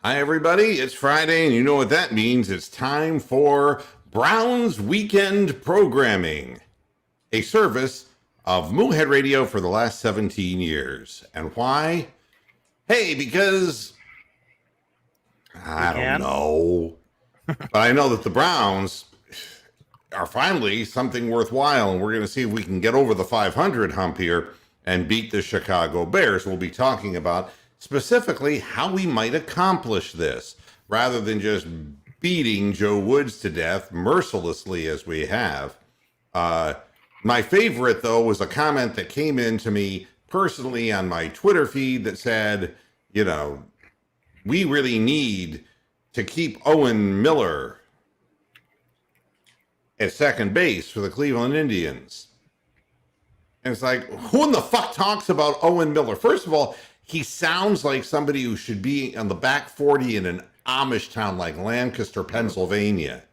Hi, everybody. It's Friday, and you know what that means. It's time for Brown's Weekend Programming, a service of Moohead Radio for the last 17 years. And why? Hey, because I don't know. But I know that the Browns are finally something worthwhile, and we're going to see if we can get over the 500 hump here and beat the Chicago Bears. We'll be talking about specifically how we might accomplish this rather than just beating Joe Woods to death mercilessly as we have. My favorite, though, was a comment that came in to me personally on my Twitter feed that said, you know, we really need to keep Owen Miller at second base for the Cleveland Indians. And it's like, who in the fuck talks about Owen Miller? First of all, he sounds like somebody who should be on the back 40 in an Amish town like Lancaster, Pennsylvania.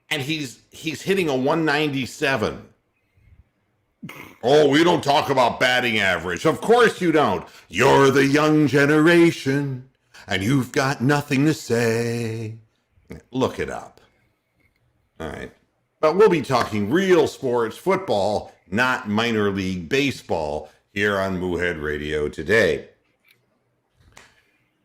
And he's hitting a 197. Oh, we don't talk about batting average. Of course you don't. You're the young generation, and you've got nothing to say. Look it up. All right. But we'll be talking real sports, football, not minor league baseball, here on Moohead Radio today.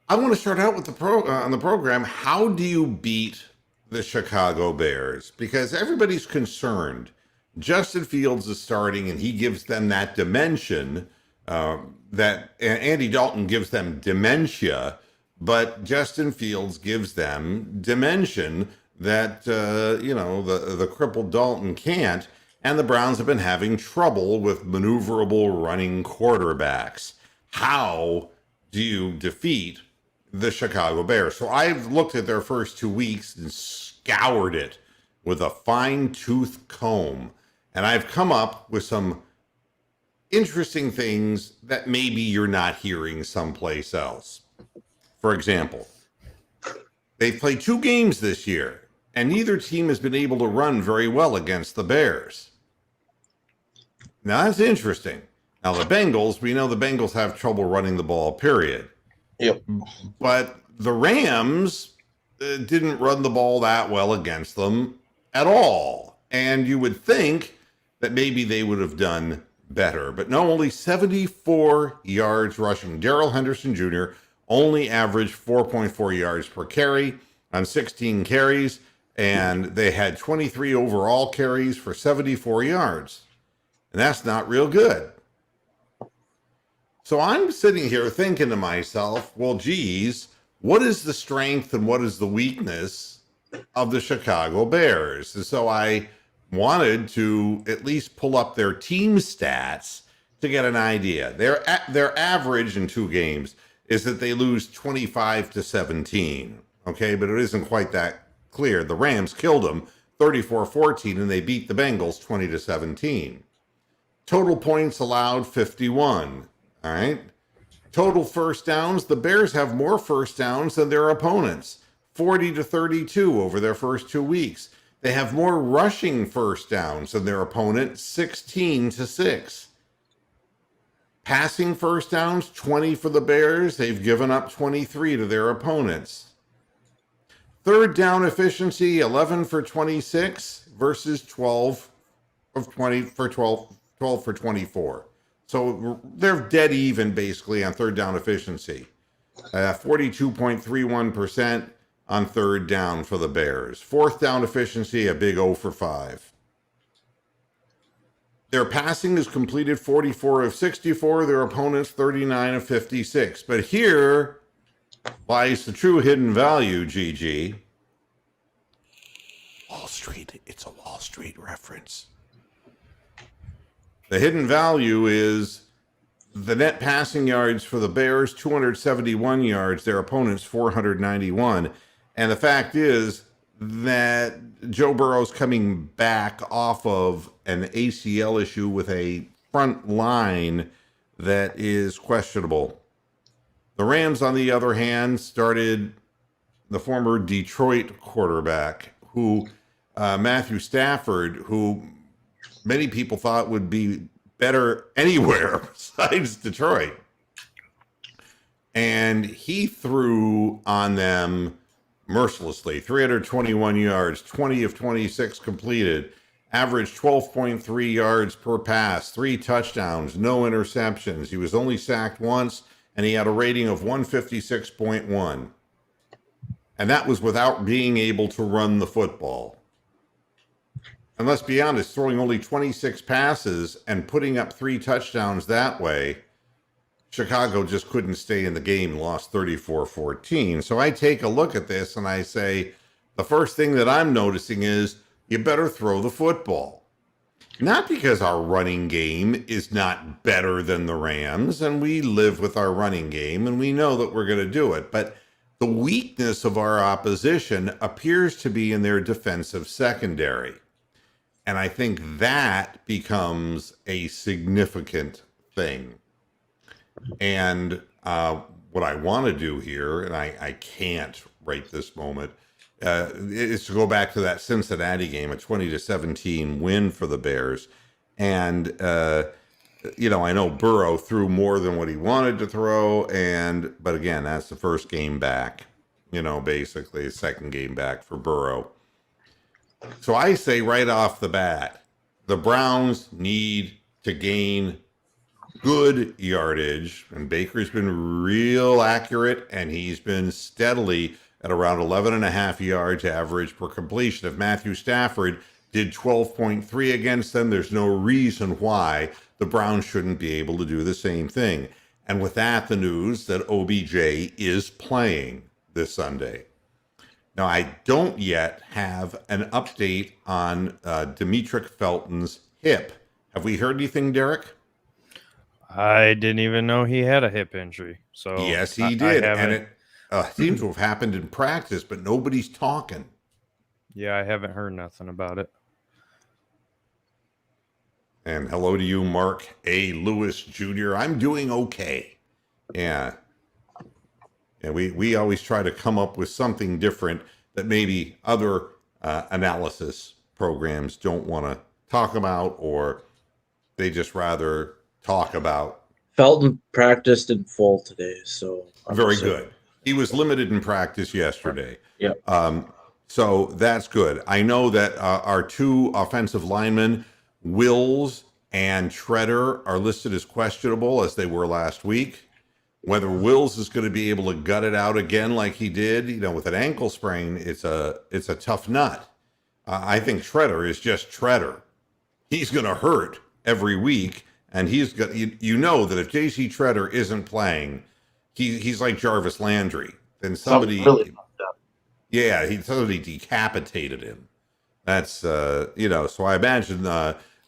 I want to start out with the program. How do you beat the Chicago Bears? Because everybody's concerned. Justin Fields is starting, and he gives them that dimension. That Andy Dalton gives them dementia, but Justin Fields gives them dimension that the crippled Dalton can't. And the Browns have been having trouble with maneuverable running quarterbacks. How do you defeat the Chicago Bears? So I've looked at their first 2 weeks and scoured it with a fine-tooth comb. And I've come up with some interesting things that maybe you're not hearing someplace else. For example, they've played 2 games this year, and neither team has been able to run very well against the Bears. Now, that's interesting. Now, the Bengals, we know the Bengals have trouble running the ball, period. Yep. But the Rams didn't run the ball that well against them at all. And you would think that maybe they would have done better. But no, only 74 yards rushing. Darrell Henderson Jr. only averaged 4.4 yards per carry on 16 carries. And they had 23 overall carries for 74 yards. And that's not real good. So I'm sitting here thinking to myself, well, geez, what is the strength and what is the weakness of the Chicago Bears? And so I wanted to at least pull up their team stats to get an idea. Their average in 2 games is that they lose 25-17. Okay, but it isn't quite that clear. The Rams killed them 34-14, and they beat the Bengals 20-17. Total points allowed 51. All right. Total first downs. The Bears have more first downs than their opponents, 40-32 over their first 2 weeks. They have more rushing first downs than their opponent, 16-6. Passing first downs, 20 for the Bears. They've given up 23 to their opponents. Third down efficiency, 11 for 26 versus 12 for 24. So they're dead even basically on third down efficiency. 42.31% on third down for the Bears. Fourth down efficiency, a big 0 for 5. Their passing is completed 44 of 64. Their opponents 39 of 56. But here lies the true hidden value, GG. Wall Street. It's a Wall Street reference. The hidden value is the net passing yards for the Bears, 271 yards, their opponents 491. And the fact is that Joe Burrow's coming back off of an ACL issue with a front line that is questionable. The Rams, on the other hand, started the former Detroit quarterback, Matthew Stafford, who many people thought would be better anywhere besides Detroit. and he threw on them mercilessly. 321 yards, 20 of 26 completed, averaged 12.3 yards per pass, 3 touchdowns, no interceptions. He was only sacked once, and he had a rating of 156.1. And that was without being able to run the football. And let's be honest, throwing only 26 passes and putting up 3 touchdowns that way, Chicago just couldn't stay in the game, lost 34-14. So I take a look at this and I say, the first thing that I'm noticing is you better throw the football. Not because our running game is not better than the Rams, and we live with our running game and we know that we're going to do it, but the weakness of our opposition appears to be in their defensive secondary. And I think that becomes a significant thing. And what I want to do here, and I can't right this moment, is to go back to that Cincinnati game, a 20-17 win for the Bears. And, I know Burrow threw more than what he wanted to throw. But again, that's the first game back, basically second game back for Burrow. So I say right off the bat, the Browns need to gain good yardage, and Baker's been real accurate, and he's been steadily at around 11.5 yards average per completion. If Matthew Stafford did 12.3 against them, there's no reason why the Browns shouldn't be able to do the same thing. And with that, the news that OBJ is playing this Sunday. Now, I don't yet have an update on Demetric Felton's hip. Have we heard anything, Derek? I didn't even know he had a hip injury. So yes, he did, and it seems to have happened in practice, but nobody's talking. Yeah, I haven't heard nothing about it. And hello to you, Mark A. Lewis Jr. I'm doing okay. Yeah. And we always try to come up with something different that maybe other analysis programs don't want to talk about, or they just rather talk about. Felton practiced in full today, so very good. He was limited in practice yesterday. Yeah. So that's good. I know that our 2 offensive linemen, Wills and Treader, are listed as questionable, as they were last week. Whether Wills is going to be able to gut it out again like he did, with an ankle sprain, it's a tough nut. I think Treader is just Treader. He's going to hurt every week, and he's got that if J.C. Treader isn't playing, he's like Jarvis Landry. Then somebody, somebody decapitated him. That's So I imagine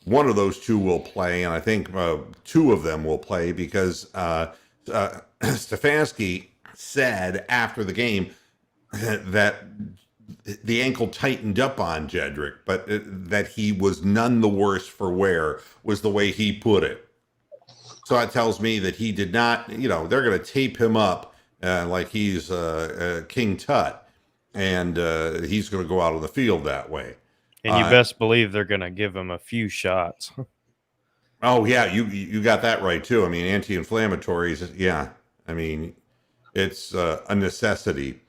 one of those 2 will play, and I think 2 of them will play because Stefanski said after the game that the ankle tightened up on Jedrick, but that he was none the worse for wear, was the way he put it. So that tells me that he did not, they're going to tape him up like he's King Tut, and he's going to go out on the field that way. And you best believe they're going to give him a few shots. Oh, yeah, you got that right, too. I mean, anti-inflammatories, yeah. I mean, it's a necessity.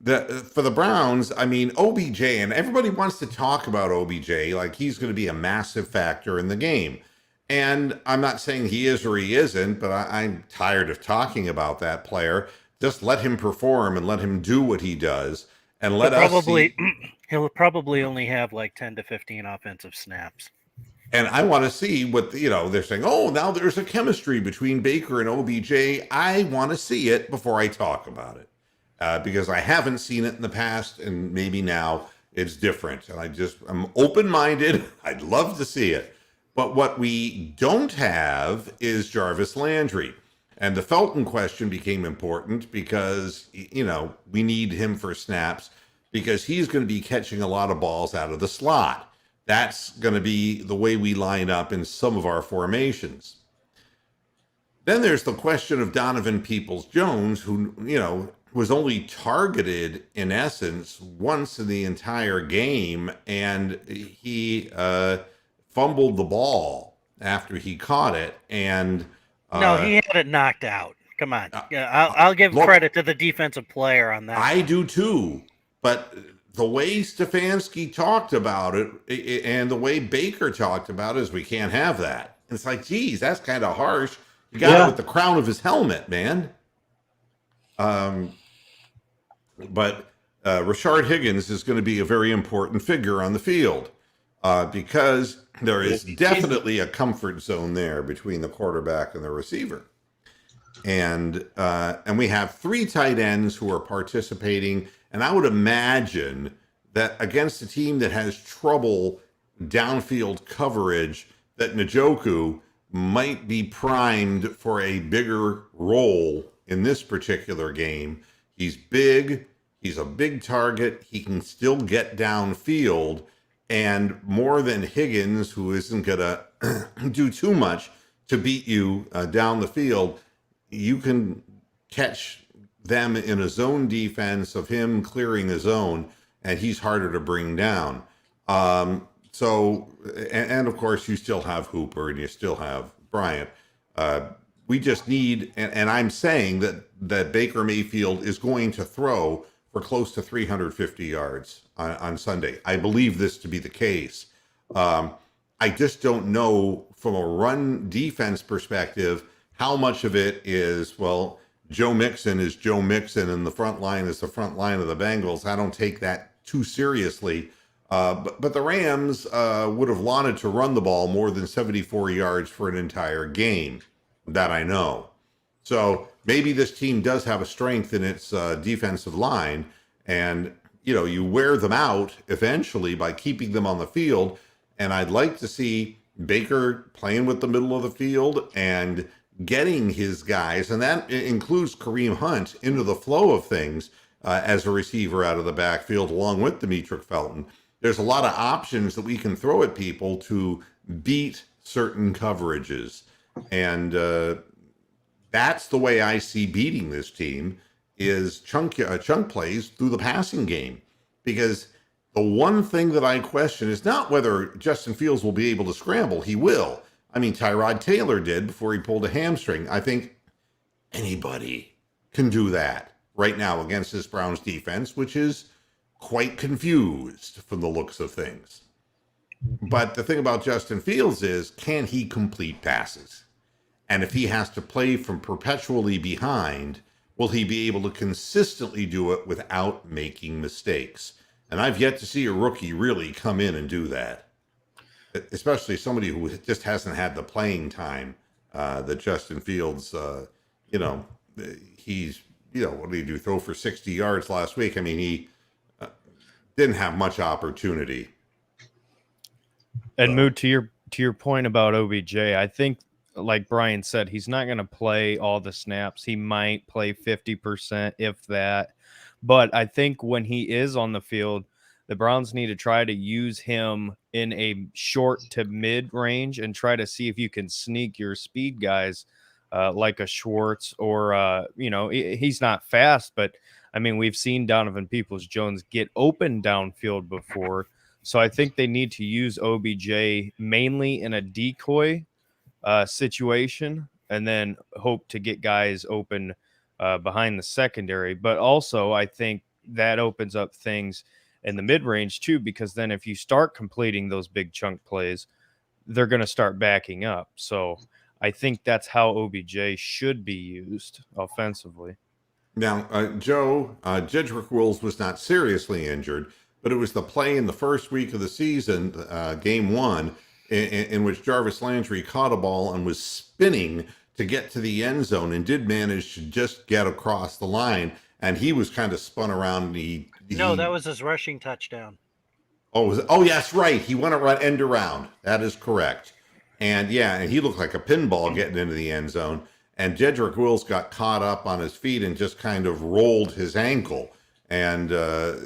For the Browns, I mean, OBJ, and everybody wants to talk about OBJ like he's going to be a massive factor in the game. And I'm not saying he is or he isn't, but I'm tired of talking about that player. Just let him perform and let him do what he does. And let us see. He'll probably only have like 10 to 15 offensive snaps. And I want to see what, they're saying, oh, now there's a chemistry between Baker and OBJ. I want to see it before I talk about it. Because I haven't seen it in the past, and maybe now it's different. And I'm open-minded. I'd love to see it. But what we don't have is Jarvis Landry. And the Felton question became important because, we need him for snaps because he's going to be catching a lot of balls out of the slot. That's going to be the way we line up in some of our formations. Then there's the question of Donovan Peoples-Jones, who, was only targeted, in essence, once in the entire game, and he fumbled the ball after he caught it. And no, he had it knocked out. Come on. Uh, Yeah, I'll give look, credit to the defensive player on that. I do too, but the way Stefanski talked about it and the way Baker talked about it is we can't have that. It's like, geez, that's kind of harsh. You got it with the crown of his helmet, man. But Rashard Higgins is going to be a very important figure on the field because there is definitely a comfort zone there between the quarterback and the receiver. And we have 3 tight ends who are participating. And I would imagine that against a team that has trouble downfield coverage, that Njoku might be primed for a bigger role in this particular game. He's big. He's a big target. He can still get downfield. And more than Higgins, who isn't going to do too much to beat you down the field, you can catch them in a zone defense of him clearing the zone, and he's harder to bring down. So, of course, you still have Hooper and you still have Bryant. We just need, and I'm saying that Baker Mayfield is going to throw for close to 350 yards on Sunday. I believe this to be the case. I just don't know from a run defense perspective how much of it is, well, Joe Mixon is Joe Mixon and the front line is the front line of the Bengals. I don't take that too seriously. But the Rams would have wanted to run the ball more than 74 yards for an entire game. That I know. So maybe this team does have a strength in its defensive line, and you wear them out eventually by keeping them on the field. And I'd like to see Baker playing with the middle of the field and getting his guys, and that includes Kareem Hunt, into the flow of things as a receiver out of the backfield, along with Demetric Felton. There's a lot of options that we can throw at people to beat certain coverages. And that's the way I see beating this team is chunk plays through the passing game. Because the one thing that I question is not whether Justin Fields will be able to scramble. He will. I mean, Tyrod Taylor did before he pulled a hamstring. I think anybody can do that right now against this Browns defense, which is quite confused from the looks of things. But the thing about Justin Fields is, can he complete passes? And if he has to play from perpetually behind, will he be able to consistently do it without making mistakes? And I've yet to see a rookie really come in and do that, especially somebody who just hasn't had the playing time that Justin Fields, he's, what did he do? Throw for 60 yards last week. I mean, he didn't have much opportunity. And Moot, to your point about OBJ, I think, like Brian said, he's not going to play all the snaps. He might play 50%, if that. But I think when he is on the field, the Browns need to try to use him in a short to mid range and try to see if you can sneak your speed guys like a Schwartz or, he's not fast, but I mean, we've seen Donovan Peoples-Jones get open downfield before. So I think they need to use OBJ mainly in a decoy situation and then hope to get guys open behind the secondary. But also, I think that opens up things in the mid-range too, because then if you start completing those big chunk plays, they're going to start backing up. So I think that's how OBJ should be used offensively. Now, Joe, Jedrick Wills was not seriously injured, but it was the play in the first week of the season, game 1, in which Jarvis Landry caught a ball and was spinning to get to the end zone and did manage to just get across the line. And he was kind of spun around. No, that was his rushing touchdown. Oh, yes, right. He went around end around. That is correct. And he looked like a pinball getting into the end zone. And Jedrick Wills got caught up on his feet and just kind of rolled his ankle. And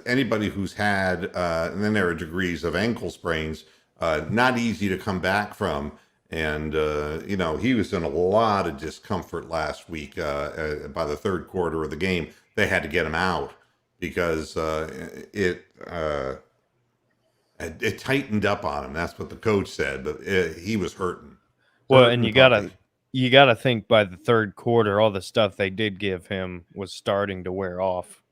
anybody who's had, and then there are degrees of ankle sprains, not easy to come back from. And, he was in a lot of discomfort last week. By the third quarter of the game, they had to get him out because it tightened up on him. That's what the coach said, but he was hurting. Well, and you you got to think by the third quarter, all the stuff they did give him was starting to wear off.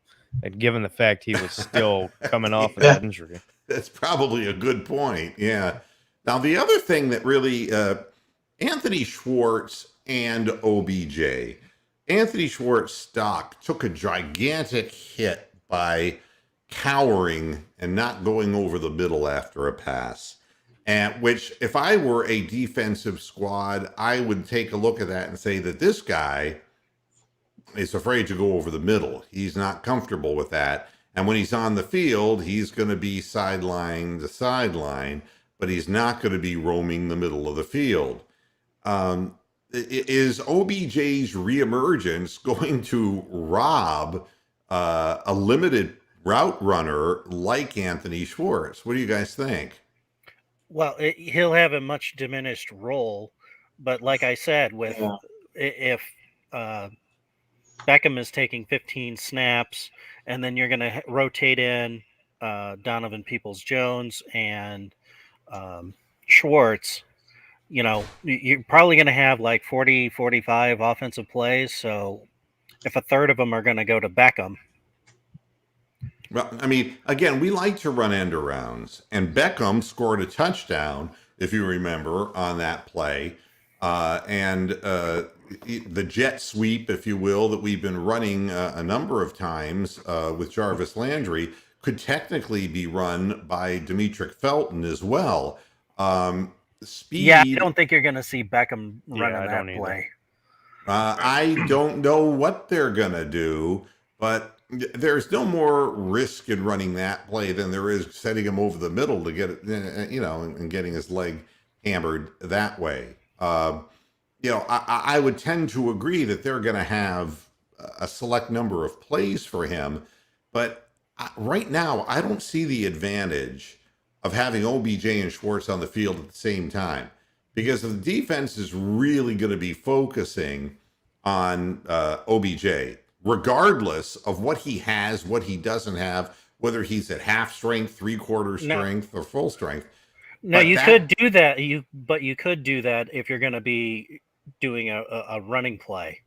And given the fact he was still coming off of Yeah. that injury. That's probably a good point. Yeah. Now, the other thing that really, Anthony Schwartz and OBJ, Anthony Schwartz stock took a gigantic hit by cowering and not going over the middle after a pass. And which, if I were a defensive squad, I would take a look at that and say that this guy is afraid to go over the middle. He's not comfortable with that. And when he's on the field, he's going to be sideline to sideline, but he's not going to be roaming the middle of the field. Is OBJ's reemergence going to rob a limited route runner like Anthony Schwartz? What do you guys think? Well, he'll have a much diminished role, but like I said, with if Beckham is taking 15 snaps, and then you're going to rotate in Donovan Peoples-Jones and Schwartz, you're probably going to have like 40, 45 offensive plays. So if a third of them are going to go to Beckham. Well, I mean, again, we like to run end arounds, and Beckham scored a touchdown, if you remember, on that play. The jet sweep, if you will, that we've been running a number of times with Jarvis Landry could technically be run by Demetric Felton as well. Speed. Yeah, I don't think you're going to see Beckham running that play. I don't know what they're going to do, but there's no more risk in running that play than there is setting him over the middle to get it, and getting his leg hammered that way. I would tend to agree that they're going to have a select number of plays for him, but right now I don't see the advantage of having OBJ and Schwartz on the field at the same time, because the defense is really going to be focusing on OBJ, regardless of what he has, what he doesn't have, whether he's at half strength, 3/4 strength, or full strength. No, you could do that. You could do that if you're going to be doing a running play.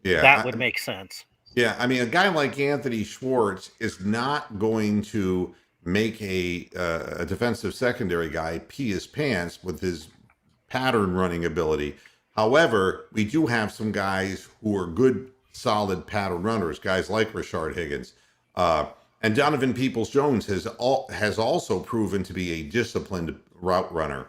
Yeah, that would make sense. Yeah, I mean, a guy like Anthony Schwartz is not going to make a defensive secondary guy pee his pants with his pattern running ability. However, we do have some guys who are good, solid pattern runners, guys like Rashard Higgins. And Donovan Peoples-Jones has also proven to be a disciplined route runner.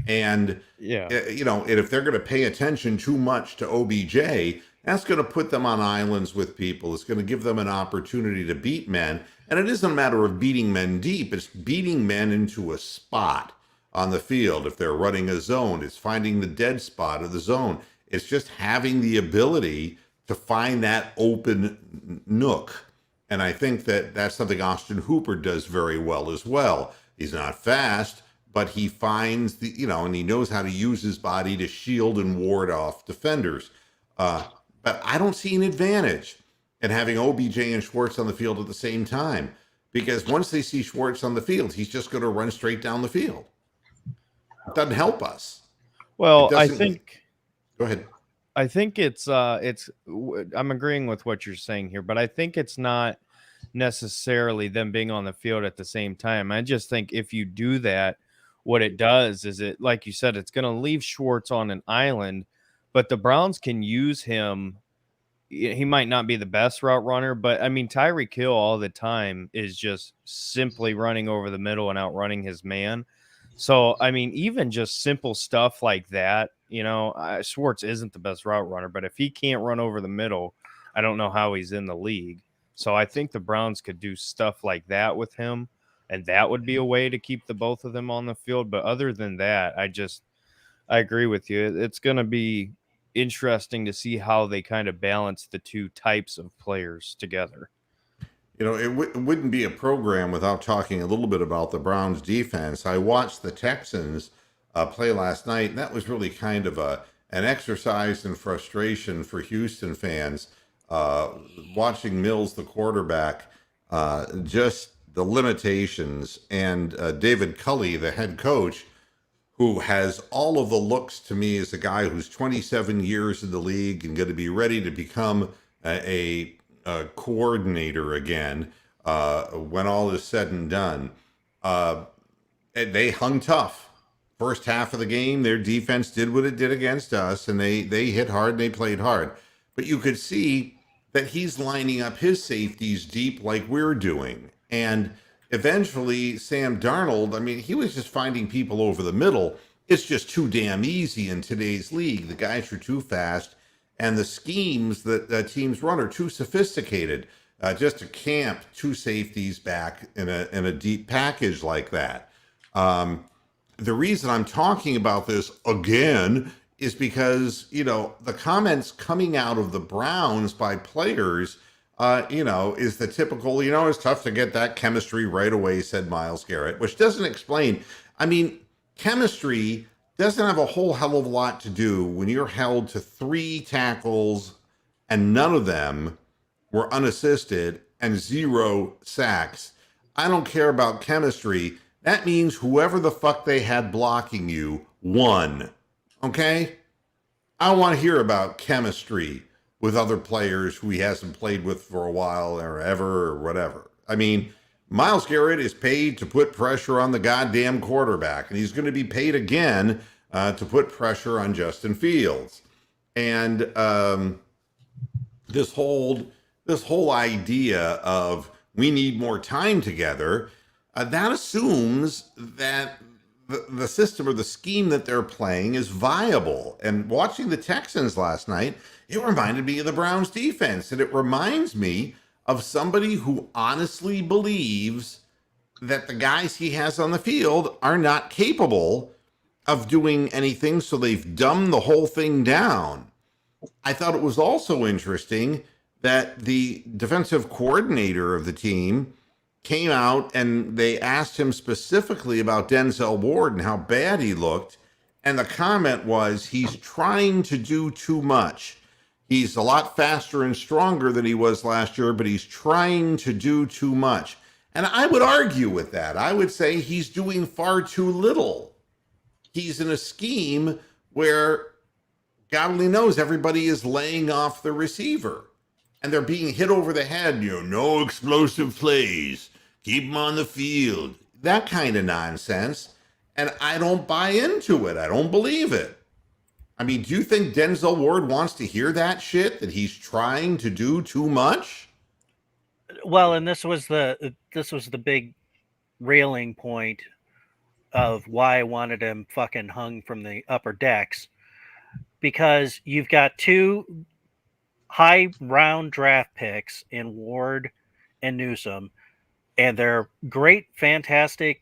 And, if they're going to pay attention too much to OBJ, that's going to put them on islands with people. It's going to give them an opportunity to beat men. And it isn't a matter of beating men deep. It's beating men into a spot on the field. If they're running a zone, it's finding the dead spot of the zone. It's just having the ability to find that open nook. And I think that that's something Austin Hooper does very well as well. He's not fast, but he finds and he knows how to use his body to shield and ward off defenders. But I don't see an advantage in having OBJ and Schwartz on the field at the same time, because once they see Schwartz on the field, he's just going to run straight down the field. It doesn't help us. Well, I think. Go ahead. I think I'm agreeing with what you're saying here, but I think it's not necessarily them being on the field at the same time. I just think if you do that, what it does is like you said, it's going to leave Schwartz on an island, but the Browns can use him. He might not be the best route runner, but I mean, Tyreek Hill all the time is just simply running over the middle and outrunning his man. So, I mean, even just simple stuff like that, Schwartz isn't the best route runner, but if he can't run over the middle, I don't know how he's in the league. So I think the Browns could do stuff like that with him, and that would be a way to keep the both of them on the field. But other than that, I agree with you. It's going to be interesting to see how they kind of balance the two types of players together. It wouldn't be a program without talking a little bit about the Browns defense. I watched the Texans play last night, and that was really kind of an exercise in frustration for Houston fans. Watching Mills, the quarterback, just the limitations, and David Culley, the head coach, who has all of the looks to me as a guy who's 27 years in the league and going to be ready to become a coordinator again when all is said and done. They hung tough. First half of the game, their defense did what it did against us, and they hit hard and they played hard. But you could see that he's lining up his safeties deep like we're doing. And eventually, Sam Darnold, I mean, he was just finding people over the middle. It's just too damn easy in today's league. The guys are too fast, and the schemes that teams run are too sophisticated. Just to camp two safeties back in a deep package like that. The reason I'm talking about this again is because, the comments coming out of the Browns by players, is the typical, it's tough to get that chemistry right away, said Myles Garrett, which doesn't explain. I mean, chemistry doesn't have a whole hell of a lot to do when you're held to 3 tackles and none of them were unassisted and 0 sacks. I don't care about chemistry. That means whoever the fuck they had blocking you won. Okay? I don't want to hear about chemistry with other players who he hasn't played with for a while or ever or whatever. I mean, Myles Garrett is paid to put pressure on the goddamn quarterback, and he's going to be paid again to put pressure on Justin Fields. And this whole idea of we need more time together, that assumes that the system or the scheme that they're playing is viable. And watching the Texans last night, it reminded me of the Browns defense. And it reminds me of somebody who honestly believes that the guys he has on the field are not capable of doing anything, so they've dumbed the whole thing down. I thought it was also interesting that the defensive coordinator of the team came out and they asked him specifically about Denzel Ward and how bad he looked. And the comment was, he's trying to do too much. He's a lot faster and stronger than he was last year, but he's trying to do too much. And I would argue with that. I would say he's doing far too little. He's in a scheme where God only knows everybody is laying off the receiver. And they're being hit over the head, no explosive plays, keep them on the field, that kind of nonsense. And I don't buy into it. I don't believe it. I mean, do you think Denzel Ward wants to hear that shit, that he's trying to do too much? Well, and this was the big railing point of why I wanted him fucking hung from the upper decks, because you've got 2 high round draft picks in Ward and Newsome, and they're great, fantastic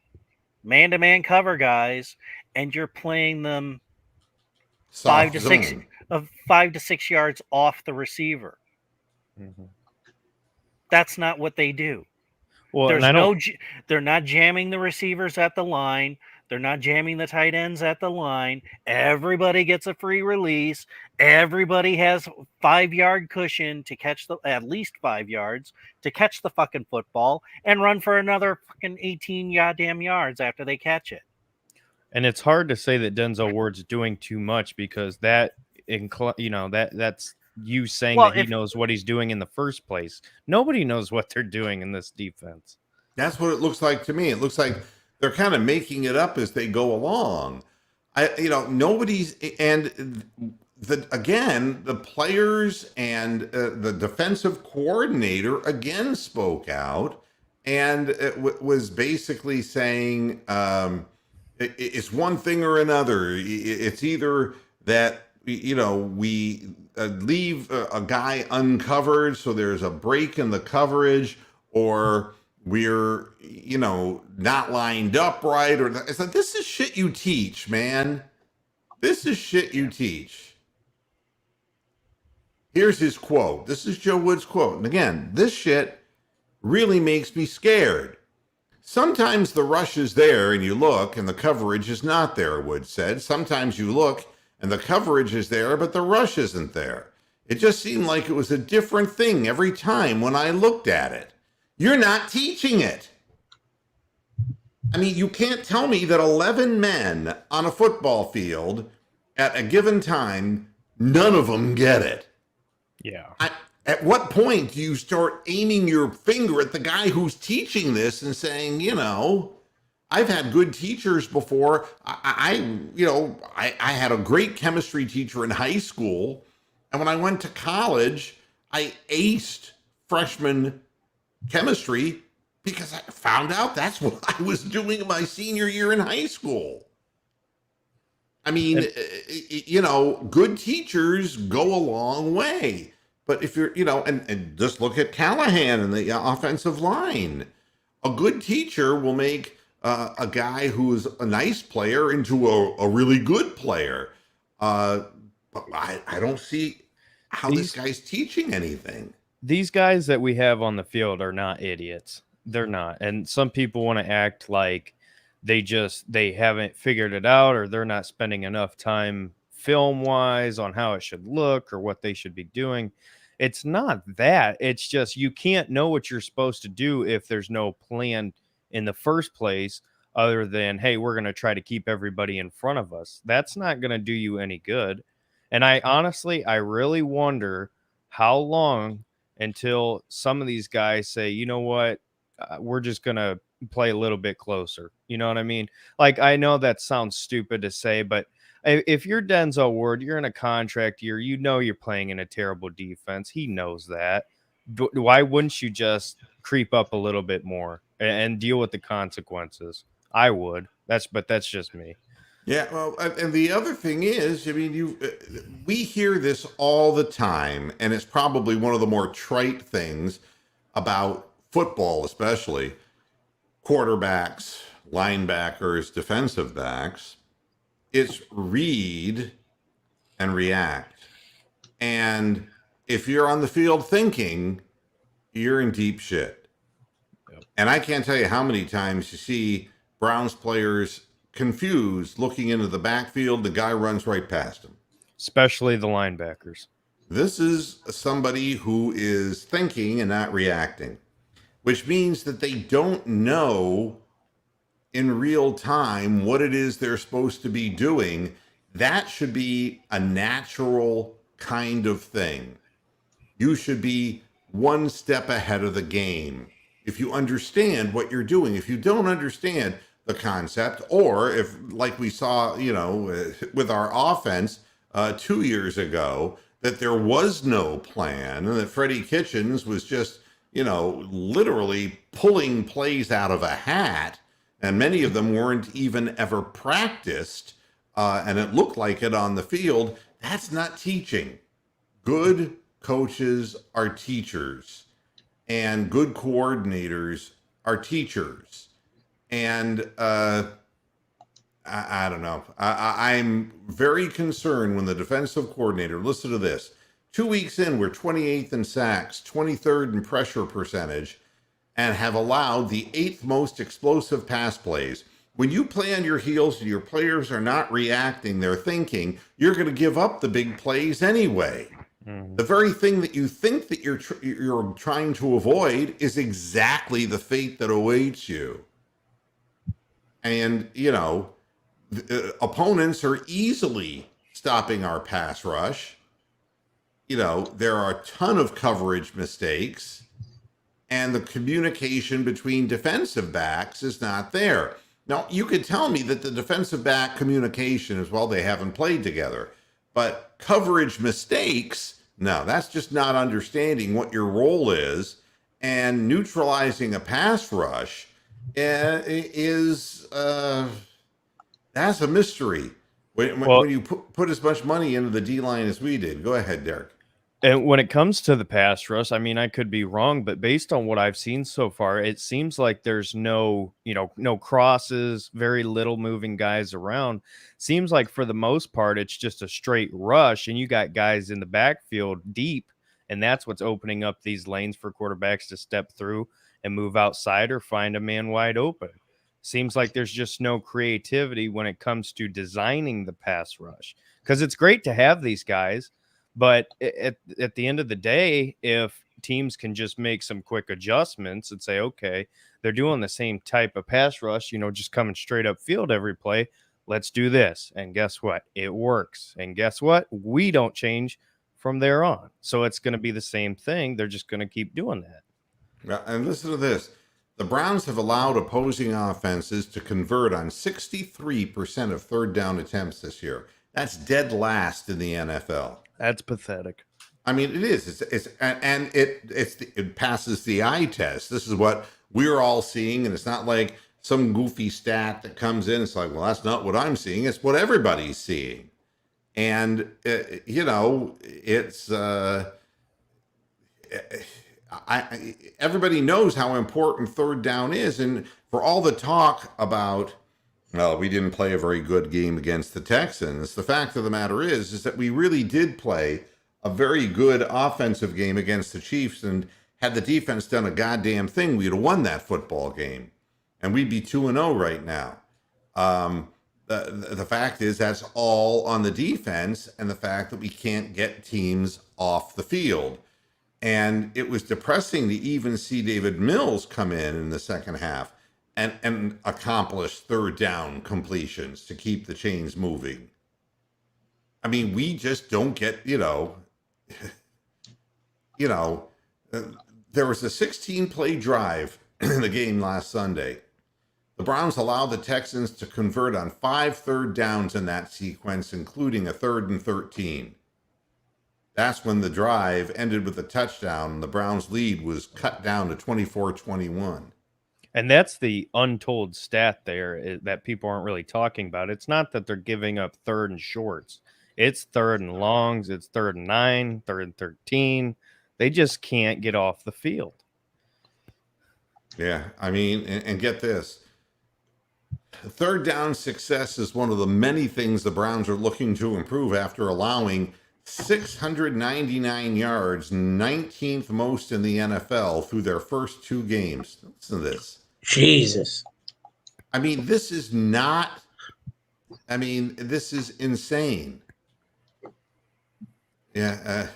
man-to-man cover guys, and you're playing them Soft 5 to 6 yards off the receiver. Mm-hmm. That's not what they do. Well, They're not jamming the receivers at the line. They're not jamming the tight ends at the line. Everybody gets a free release. Everybody has 5-yard cushion to catch at least 5 yards to catch the fucking football and run for another fucking 18 goddamn yards after they catch it. And it's hard to say that Denzel Ward's doing too much, because that's you saying that he knows what he's doing in the first place. Nobody knows what they're doing in this defense. That's what it looks like to me. It looks like they're kind of making it up as they go along. Nobody's, and the players and the defensive coordinator again spoke out and was basically saying it's one thing or another. It's either that, we leave a guy uncovered, so there's a break in the coverage, or we're, not lined up right. Or it's like, this is shit you teach, man. This is shit you teach. Here's his quote. This is Joe Wood's quote. And again, this shit really makes me scared. Sometimes the rush is there and you look and the coverage is not there, Wood said. Sometimes you look and the coverage is there, but the rush isn't there. It just seemed like it was a different thing every time when I looked at it. You're not teaching it. I mean, you can't tell me that 11 men on a football field at a given time, none of them get it. Yeah. At what point do you start aiming your finger at the guy who's teaching this and saying, I've had good teachers before. I had a great chemistry teacher in high school. And when I went to college, I aced freshman chemistry because I found out that's what I was doing in my senior year in high school. I mean, good teachers go a long way. But if you're, and just look at Callahan and the offensive line. A good teacher will make a guy who's a nice player into a really good player. But I don't see how this guy's teaching anything. These guys that we have on the field are not idiots. They're not. And some people want to act like they haven't figured it out, or they're not spending enough time film wise on how it should look or what they should be doing. It's not that. It's just you can't know what you're supposed to do if there's no plan in the first place, other than, hey, we're going to try to keep everybody in front of us. That's not going to do you any good. And I really wonder how long until some of these guys say, you know what, we're just going to play a little bit closer. You know what I mean? Like, I know that sounds stupid to say, but if you're Denzel Ward, you're in a contract year, you're playing in a terrible defense. He knows that. Why wouldn't you just creep up a little bit more and deal with the consequences? I would. That's just me. Yeah, well, and the other thing is, I mean, we hear this all the time, and it's probably one of the more trite things about football, especially quarterbacks, linebackers, defensive backs. It's read and react. And if you're on the field thinking, you're in deep shit. Yep. And I can't tell you how many times you see Browns players confused looking into the backfield, the guy runs right past him. Especially the linebackers. This is somebody who is thinking and not reacting, which means that they don't know in real time what it is they're supposed to be doing. That should be a natural kind of thing. You should be one step ahead of the game if you understand what you're doing. If you don't understand the concept, or if, like we saw, with our offense 2 years ago, that there was no plan and that Freddie Kitchens was just, literally pulling plays out of a hat, and many of them weren't even ever practiced, and it looked like it on the field. That's not teaching. Good coaches are teachers, and good coordinators are teachers. And I don't know. I'm very concerned when the defensive coordinator, listen to this, 2 weeks in, we're 28th in sacks, 23rd in pressure percentage, and have allowed the 8th most explosive pass plays. When you play on your heels and your players are not reacting, they're thinking, you're going to give up the big plays anyway. The very thing that you think that you're trying to avoid is exactly the fate that awaits you. And, opponents are easily stopping our pass rush. There are a ton of coverage mistakes, and the communication between defensive backs is not there. Now, you could tell me that the defensive back communication is, well, they haven't played together. But coverage mistakes, no, that's just not understanding what your role is. And neutralizing a pass rush is that's a mystery when you put as much money into the D-line as we did. Go ahead, Derek. And when it comes to the pass rush, I mean, I could be wrong, but based on what I've seen so far, it seems like there's no crosses, very little moving guys around. Seems like for the most part, it's just a straight rush, and you got guys in the backfield deep, and that's what's opening up these lanes for quarterbacks to step through and move outside or find a man wide open. Seems like there's just no creativity when it comes to designing the pass rush, because it's great to have these guys. But at the end of the day, if teams can just make some quick adjustments and say, okay, they're doing the same type of pass rush, just coming straight up field every play. Let's do this. And guess what? It works. And guess what? We don't change from there on. So it's going to be the same thing. They're just going to keep doing that. Yeah, and listen to this. The Browns have allowed opposing offenses to convert on 63% of third down attempts this year. That's dead last in the NFL. That's pathetic. I mean, it is. It passes the eye test. This is what we're all seeing, and it's not like some goofy stat that comes in. It's like, well, that's not what I'm seeing. It's what everybody's seeing, and it's. Everybody knows how important third down is, and for all the talk about, well, we didn't play a very good game against the Texans, the fact of the matter is that we really did play a very good offensive game against the Chiefs, and had the defense done a goddamn thing, we'd have won that football game, and we'd be 2-0 right now. The fact is that's all on the defense, and the fact that we can't get teams off the field. And it was depressing to even see David Mills come in the second half and accomplish third down completions to keep the chains moving. I mean, we just don't get, there was a 16-play drive in the game last Sunday. The Browns allowed the Texans to convert on 5 third downs in that sequence, including a 3rd and 13. That's when the drive ended with a touchdown, and the Browns' lead was cut down to 24-21. And that's the untold stat there that people aren't really talking about. It's not that they're giving up 3rd and shorts. It's 3rd and longs. It's 3rd and 9, 3rd and 13. They just can't get off the field. Yeah, I mean, and get this. Third down success is one of the many things the Browns are looking to improve after allowing 699 yards, 19th most in the NFL through their first 2 games. Listen to this. Jesus. I mean, this is insane. Yeah.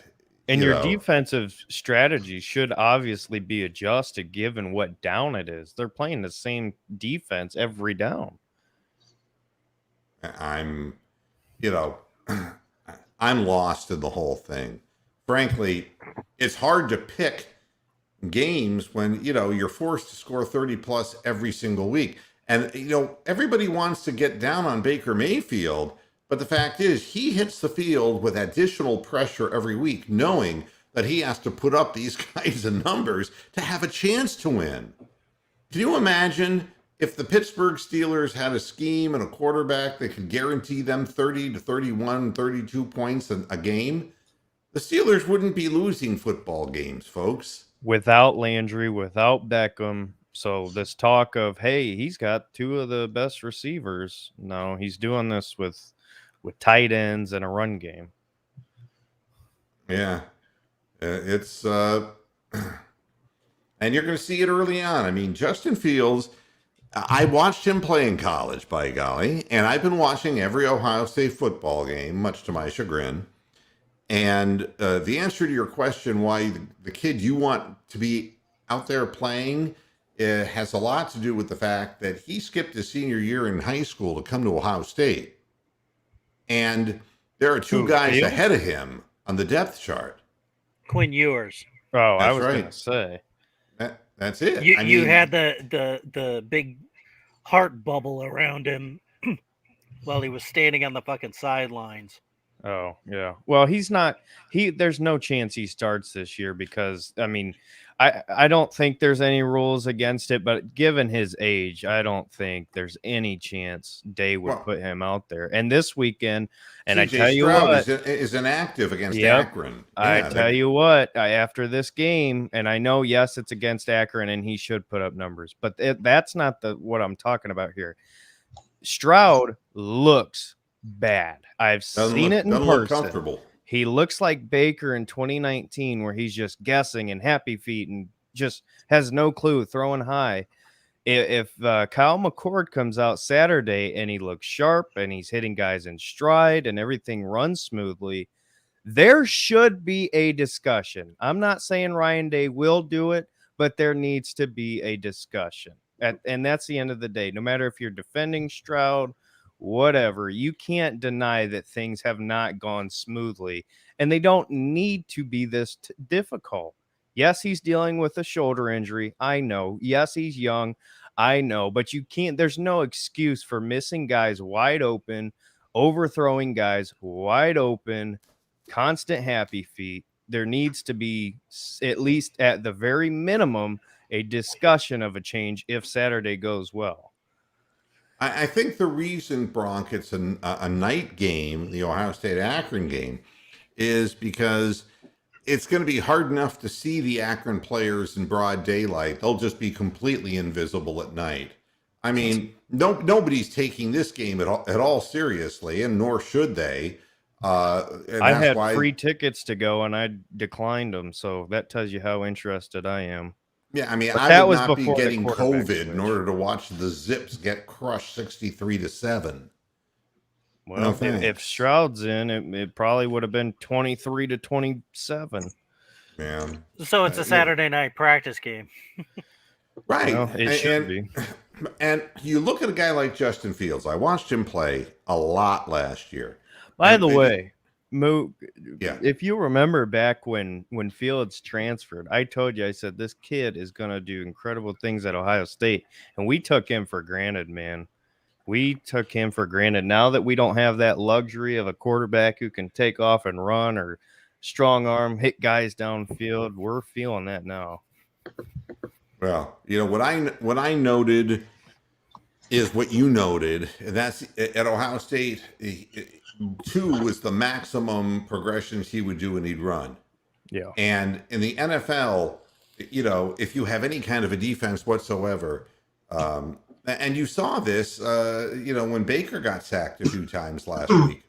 And your defensive strategy should obviously be adjusted given what down it is. They're playing the same defense every down. I'm lost in the whole thing. Frankly, it's hard to pick games when, you're forced to score 30 plus every single week. And, everybody wants to get down on Baker Mayfield, but the fact is he hits the field with additional pressure every week, knowing that he has to put up these kinds of numbers to have a chance to win. Can you imagine if the Pittsburgh Steelers had a scheme and a quarterback that could guarantee them 30 to 31, 32 points a game? The Steelers wouldn't be losing football games, folks. Without Landry, without Beckham. So this talk of, hey, he's got 2 of the best receivers. No, he's doing this with tight ends and a run game. Yeah. It's and you're going to see it early on. I mean, Justin Fields, I watched him play in college, by golly, and I've been watching every Ohio State football game, much to my chagrin. And the answer to your question, why the kid you want to be out there playing, has a lot to do with the fact that he skipped his senior year in high school to come to Ohio State. And there are 2 guys Fields? ahead of him on the depth chart. Quinn Ewers. Oh, That's I was right. going to say. That's it. You had the big heart bubble around him while he was standing on the fucking sidelines. Oh, yeah. Well, there's no chance he starts this year because, I mean, I don't think there's any rules against it, but given his age, I don't think there's any chance Day would put him out there. And this weekend, and I tell you what, is inactive against Akron. I tell you what, after this game, and I know, yes, it's against Akron, and he should put up numbers, but that's not what I'm talking about here. Stroud looks bad. I've seen it in person. Look comfortable. He looks like Baker in 2019, where he's just guessing and happy feet and just has no clue, throwing high. If Kyle McCord comes out Saturday and he looks sharp and he's hitting guys in stride and everything runs smoothly, There should be a discussion. I'm not saying Ryan Day will do it, but there needs to be a discussion. And that's the end of the day. No matter if you're defending Stroud, whatever, you can't deny that things have not gone smoothly, and they don't need to be this difficult. Yes, he's dealing with a shoulder injury. I know. Yes, he's young. I know. But you can't, there's no excuse for missing guys wide open, overthrowing guys wide open, constant happy feet. There needs to be, at least at the very minimum, a discussion of a change if Saturday goes well. I think the reason, Bronk, it's a night game, the Ohio State Akron game, is because it's going to be hard enough to see the Akron players in broad daylight. They'll just be completely invisible at night. I mean, nobody's taking this game at all seriously, and nor should they. And I that's had why, free tickets to go and I declined them, so that tells you how interested I am. yeah, I mean, But I that would was not be before the getting quarterback COVID in switch. order to watch the Zips get crushed 63-7. Well, No, if thanks. Stroud's in, it probably would have been 23-27. Yeah, So it's a Saturday night practice game. right. Well, it should be. And you look at a guy like Justin Fields. I watched him play a lot last year. By And the way, Moo, yeah, if you remember back when Fields transferred, I told you, I said, this kid is going to do incredible things at Ohio State. And we took him for granted, man. We took him for granted. Now that we don't have that luxury of a quarterback who can take off and run or strong arm, hit guys downfield, we're feeling that now. well, you know what I noted is what you noted, and that's at Ohio State. 2 was the maximum progressions he would do, and he'd run. Yeah. And in the NFL, you know, if you have any kind of a defense whatsoever, and you saw this, you know, when Baker got sacked a few times last week,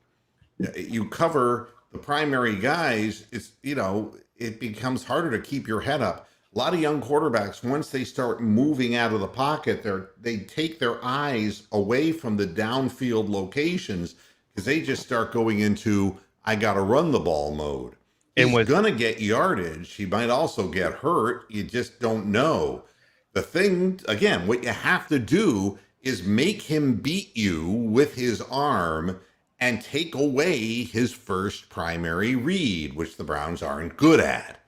you cover the primary guys. It's, you know, it becomes harder to keep your head up. A lot of young quarterbacks, once they start moving out of the pocket, they take their eyes away from the downfield locations because they just start going into I got to run the ball mode. He's going to get yardage. He might also get hurt. You just don't know. The thing, again, what you have to do is make him beat you with his arm and take away his first primary read, which the Browns aren't good at.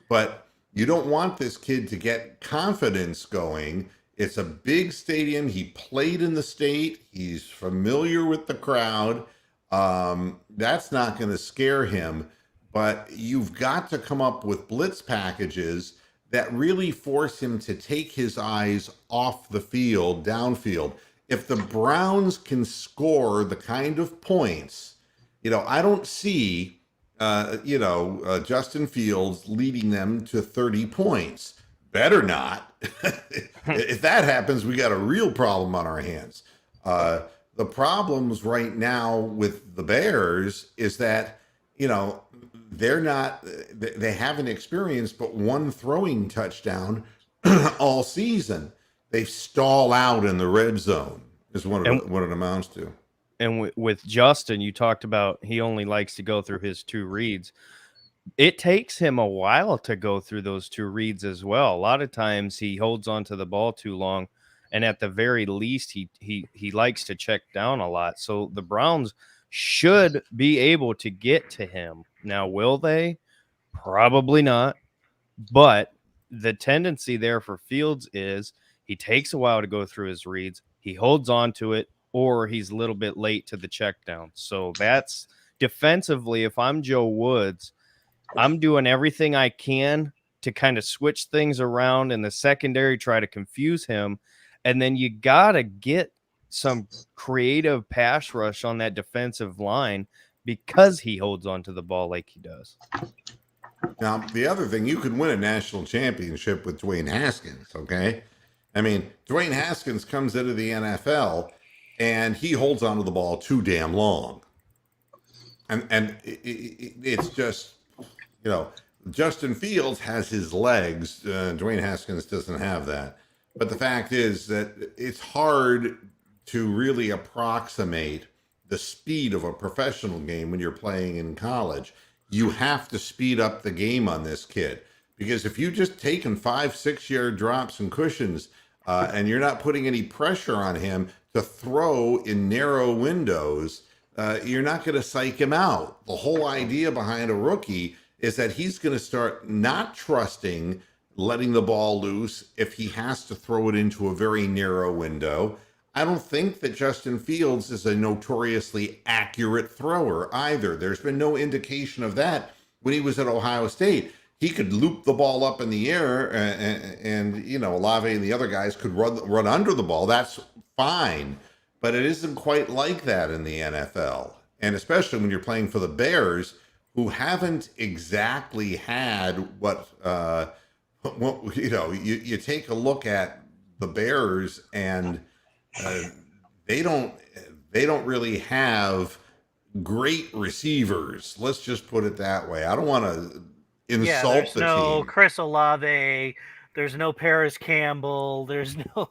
But you don't want this kid to get confidence going. It's a big stadium. He played in the state. He's familiar with the crowd. That's not going to scare him. But you've got to come up with blitz packages that really force him to take his eyes off the field, downfield. If the Browns can score the kind of points, you know, I don't see, Justin Fields leading them to 30 points. Better not. If that happens, we got a real problem on our hands. The problems right now with the Bears is that, you know, they haven't experienced but one throwing touchdown all season. They stall out in the red zone is what it amounts to. And with Justin, you talked about he only likes to go through his 2 reads. It takes him a while to go through those 2 reads as well. A lot of times he holds on to the ball too long, and at the very least he likes to check down a lot. So the Browns should be able to get to him. Now, will they? Probably not. But the tendency there for Fields is he takes a while to go through his reads. He holds on to it, or he's a little bit late to the check down. So that's defensively. If I'm Joe Woods, I'm doing everything I can to kind of switch things around in the secondary, try to confuse him. And then you got to get some creative pass rush on that defensive line because he holds on to the ball like he does. Now, the other thing, you could win a national championship with Dwayne Haskins, okay? I mean, Dwayne Haskins comes into the NFL and he holds onto the ball too damn long. And it's just, you know, Justin Fields has his legs. Dwayne Haskins doesn't have that. But the fact is that it's hard to really approximate the speed of a professional game when you're playing in college. you have to speed up the game on this kid. Because if you just taking 5-6 yard drops and cushions, and you're not putting any pressure on him to throw in narrow windows, you're not going to psych him out. The whole idea behind a rookie is that he's going to start not trusting letting the ball loose if he has to throw it into a very narrow window. I don't think that Justin Fields is a notoriously accurate thrower either. There's been no indication of that when he was at Ohio State. He could loop the ball up in the air, and you know, Olave and the other guys could run under the ball. That's fine, but it isn't quite like that in the NFL, and especially when you're playing for the Bears, who haven't exactly had what you know. You take a look at the Bears, and they don't really have great receivers. Let's just put it that way. I don't want to insult there's the no team. Chris Olave. There's no Paris Campbell. There's no,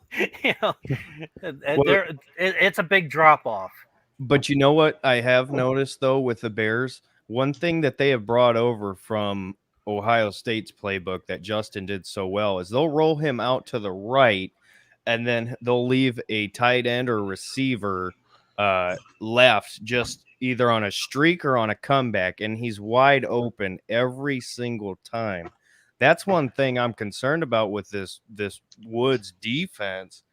it's a big drop off. But you know what I have noticed, though, with the Bears? One thing that they have brought over from Ohio State's playbook that Justin did so well is they'll roll him out to the right, and then they'll leave a tight end or receiver left, just either on a streak or on a comeback, and he's wide open every single time. That's one thing I'm concerned about with this Woods defense.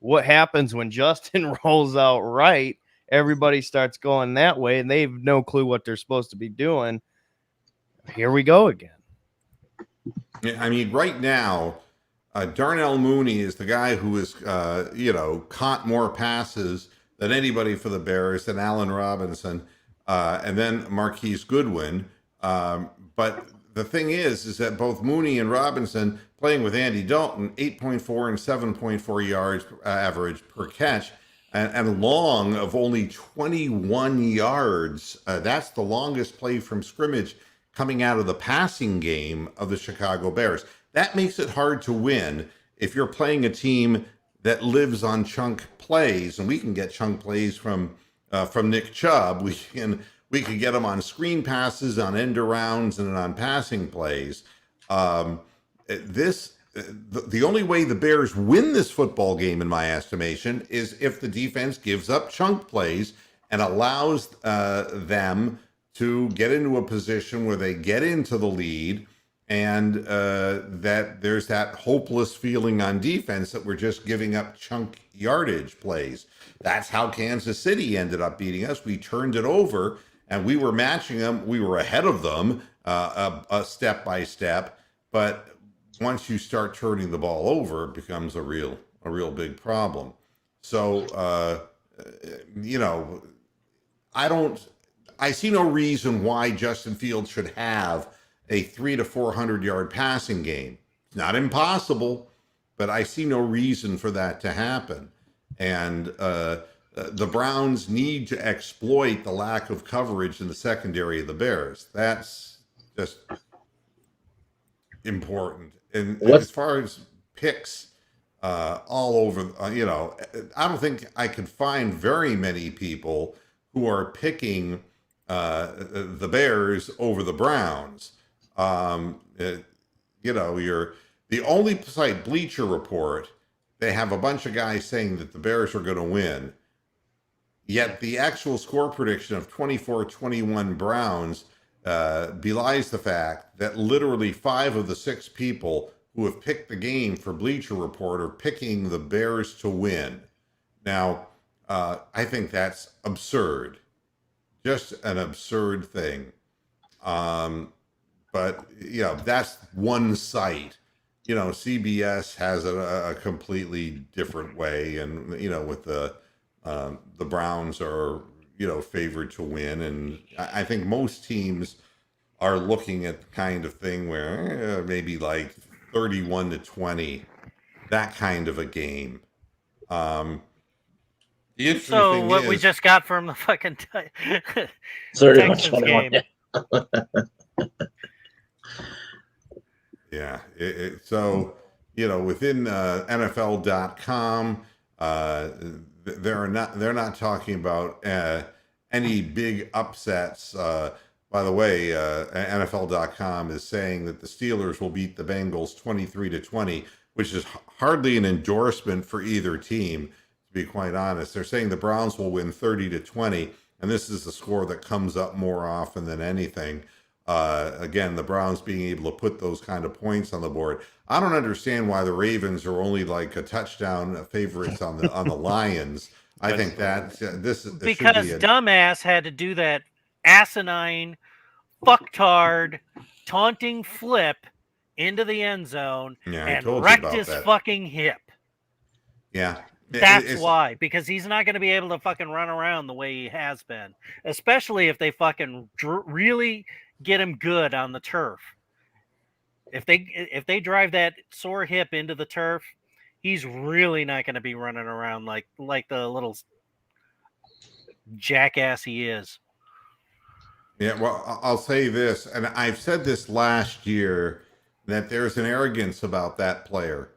What happens when Justin rolls out right? Everybody starts going that way, and they have no clue what they're supposed to be doing. Here we go again. Yeah, I mean, right now, Darnell Mooney is the guy who has, caught more passes than anybody for the Bears, than Allen Robinson, and then Marquise Goodwin. But the thing is that both Mooney and Robinson, playing with Andy Dalton, 8.4 and 7.4 yards average per catch, and long of only 21 yards. That's the longest play from scrimmage coming out of the passing game of the Chicago Bears. That makes it hard to win if you're playing a team that lives on chunk plays, and we can get chunk plays from Nick Chubb. We can get them on screen passes, on end arounds, and on passing plays. The only way the Bears win this football game, in my estimation, is if the defense gives up chunk plays and allows them to get into a position where they get into the lead, and that there's that hopeless feeling on defense that we're just giving up chunk yardage plays. That's how Kansas City ended up beating us. We turned it over, and we were matching them. We were ahead of them step by step, but once you start turning the ball over, it becomes a real big problem. So, I see no reason why Justin Fields should have a 300 to 400 yard passing game. It's not impossible, but I see no reason for that to happen. And the Browns need to exploit the lack of coverage in the secondary of the Bears. That's just important. And as far as picks all over, I don't think I could find very many people who are picking the Bears over the Browns. You're the only site, Bleacher Report, they have a bunch of guys saying that the Bears are going to win. Yet the actual score prediction of 24-21 Browns belies the fact that literally 5 of the 6 people who have picked the game for Bleacher Report are picking the Bears to win. Now, I think that's absurd. Just an absurd thing. But, that's one site. CBS has a completely different way. And, with the Browns are, favored to win. And I think most teams are looking at the kind of thing where maybe like 31-20, that kind of a game. The interesting So thing what is, we just got from the fucking Texans game. Yeah. So, within NFL.com, they're not talking about any big upsets. By the way, NFL.com is saying that the Steelers will beat the Bengals 23-20, which is hardly an endorsement for either team, to be quite honest. They're saying the Browns will win 30-20, and this is the score that comes up more often than anything. Again, the Browns being able to put those kind of points on the board. I don't understand why the Ravens are only like a touchdown favorites on the Lions. I think that this should Because be dumbass had to do that asinine, fucktard, taunting flip into the end zone Yeah, I and told you wrecked about his that. fucking hip. Yeah. That's why, because he's not going to be able to fucking run around the way he has been, especially if they fucking really get him good on the turf. If they drive that sore hip into the turf, he's really not going to be running around like the little jackass he is. Yeah, well, I'll say this, and I've said this last year, that there's an arrogance about that player.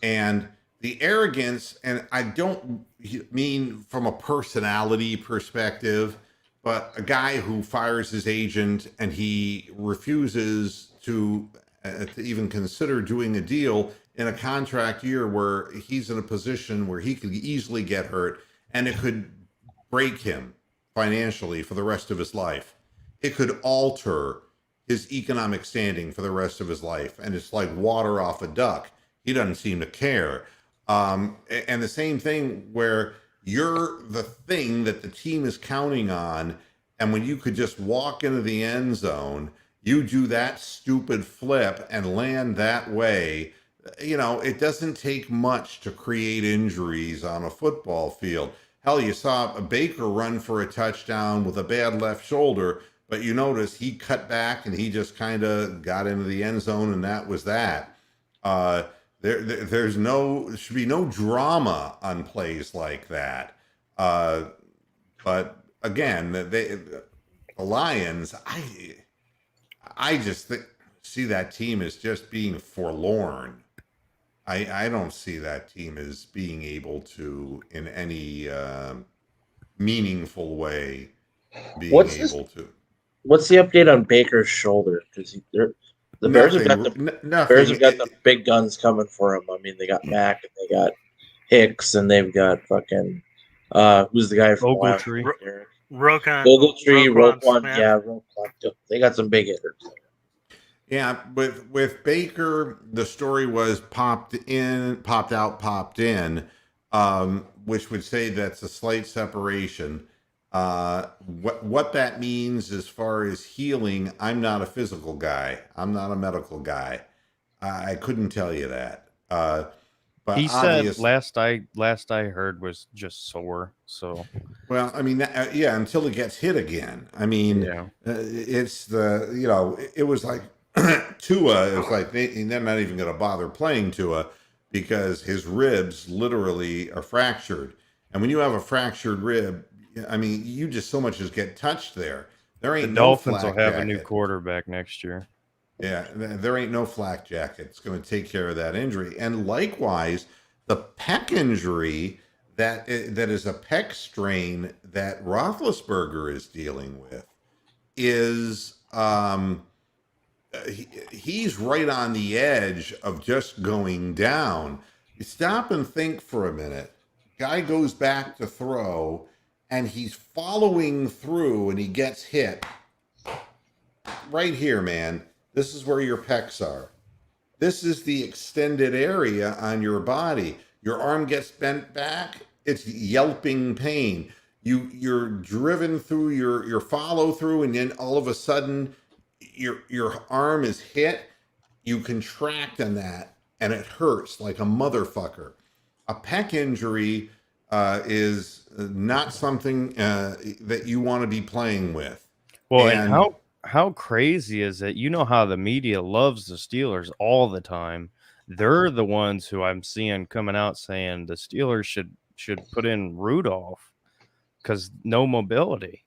And the arrogance, and I don't mean from a personality perspective, but a guy who fires his agent and he refuses to even consider doing a deal in a contract year where he's in a position where he could easily get hurt and it could break him financially for the rest of his life. It could alter his economic standing for the rest of his life. And it's like water off a duck. He doesn't seem to care. And the same thing where you're the thing that the team is counting on. And when you could just walk into the end zone, you do that stupid flip and land that way. You know, it doesn't take much to create injuries on a football field. Hell, you saw a Baker run for a touchdown with a bad left shoulder, but you notice he cut back and he just kind of got into the end zone, and that was that. There should be no drama on plays like that. But again, the Lions, I just see that team as just being forlorn. I don't see that team as being able to, in any meaningful way, What's the update on Baker's shoulder? Because the Bears have got the big guns coming for him. I mean, they got Mack and they got Hicks and they've got fucking who's the guy from Ogletree. Roquan. Yeah, Roquan. They got some big hitters. Yeah, with Baker, the story was popped out, popped in, which would say that's a slight separation. What that means as far as healing, I'm not a physical guy. I'm not a medical guy. I couldn't tell you that. But he said last I heard was just sore. So, well, I mean, yeah, until it gets hit again. I mean, yeah. It's it was like Tua. It was like they're not even going to bother playing Tua because his ribs literally are fractured. And when you have a fractured rib, I mean, you just so much as get touched there. There ain't the Dolphins will have jacket. a new quarterback next year. Yeah, there ain't no flak jacket. It's going to take care of that injury. And likewise, the pec injury that is a pec strain that Roethlisberger is dealing with is he's right on the edge of just going down. You stop and think for a minute. Guy goes back to throw, and he's following through, and he gets hit right here, man. This is where your pecs are. This is the extended area on your body. Your arm gets bent back. It's yelping pain. You're driven through your follow through, and then all of a sudden your arm is hit. You contract on that, and it hurts like a motherfucker. A pec injury is not something that you want to be playing with. Well, and how crazy is it? You know how the media loves the Steelers all the time. They're the ones who I'm seeing coming out saying the Steelers should put in Rudolph because no mobility.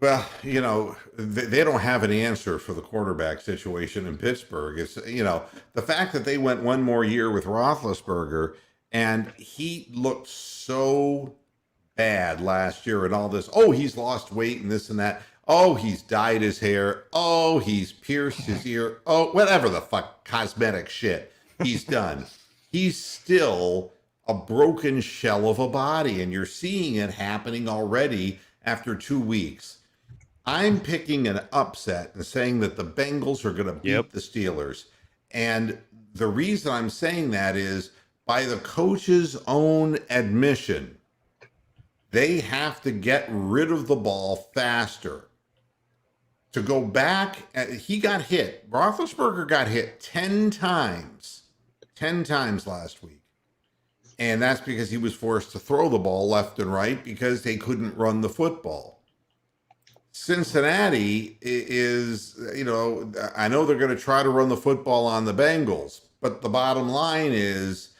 Well, you know, they don't have an answer for the quarterback situation in Pittsburgh. It's, you know, the fact that they went one more year with Roethlisberger and he looked so bad last year and all this. Oh, he's lost weight and this and that. Oh, he's dyed his hair. Oh, he's pierced his ear. Oh, whatever the fuck cosmetic shit he's done. He's still a broken shell of a body, and you're seeing it happening already after 2 weeks. I'm picking an upset and saying that the Bengals are going to beat the Steelers. And the reason I'm saying that is by the coach's own admission, they have to get rid of the ball faster. To go back, he got hit. Roethlisberger got hit 10 times last week. And that's because he was forced to throw the ball left and right because they couldn't run the football. Cincinnati is, I know they're going to try to run the football on the Bengals, but the bottom line is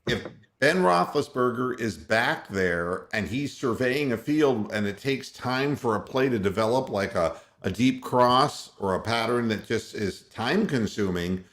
if Ben Roethlisberger is back there and he's surveying a field and it takes time for a play to develop like a deep cross or a pattern that just is time consuming,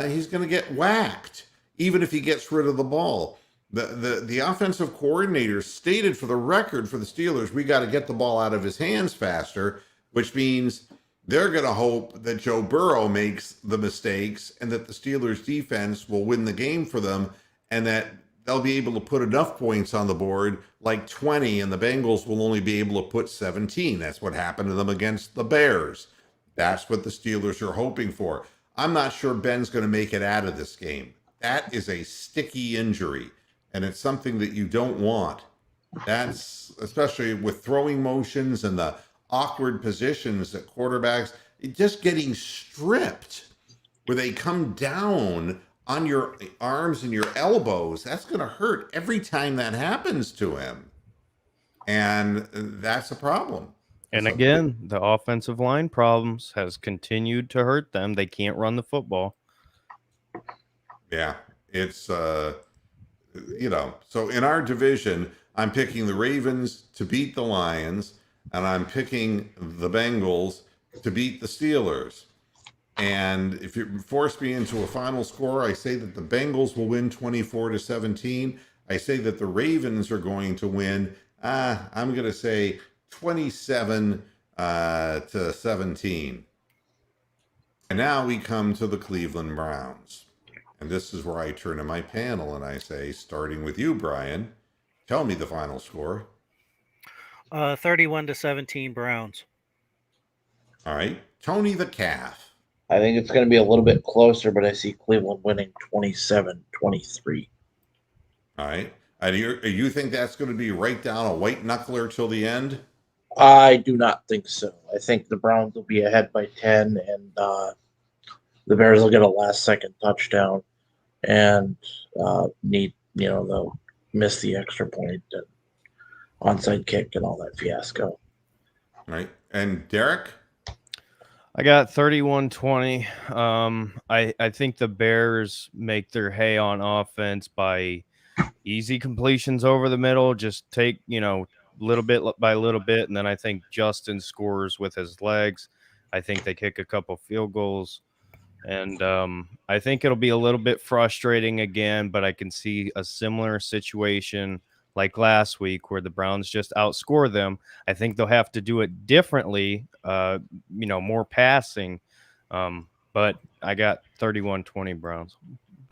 he's going to get whacked, even if he gets rid of the ball. The offensive coordinator stated for the record for the Steelers, we got to get the ball out of his hands faster, which means they're going to hope that Joe Burrow makes the mistakes and that the Steelers defense will win the game for them and that they'll be able to put enough points on the board, like 20, and the Bengals will only be able to put 17. That's what happened to them against the Bears. That's what the Steelers are hoping for. I'm not sure Ben's going to make it out of this game. That is a sticky injury, and it's something that you don't want. That's especially with throwing motions and the awkward positions that quarterbacks, just getting stripped where they come down on your arms and your elbows. That's going to hurt every time that happens to him. And that's a problem. And again, the offensive line problems has continued to hurt them. They can't run the football. Yeah, it's, so in our division, I'm picking the Ravens to beat the Lions, and I'm picking the Bengals to beat the Steelers. And if you force me into a final score, I say that the Bengals will win 24-17. I say that the Ravens are going to win, I'm going to say 27-17. And now we come to the Cleveland Browns. And this is where I turn to my panel and I say, starting with you, Brian, tell me the final score. 31-17 Browns. All right. Tony the Calf. I think it's going to be a little bit closer, but I see Cleveland winning 27-23. All right. And you think that's going to be right down a white knuckler till the end? I do not think so. I think the Browns will be ahead by 10, and the Bears will get a last-second touchdown and they'll miss the extra point and onside kick and all that fiasco. All right. And Derek? I got 31-20. I think the Bears make their hay on offense by easy completions over the middle. Just take, little bit by little bit. And then I think Justin scores with his legs. I think they kick a couple field goals. And I think it'll be a little bit frustrating again, but I can see a similar situation like last week where the Browns just outscore them. I think they'll have to do it differently, more passing. But I got 31-20 Browns.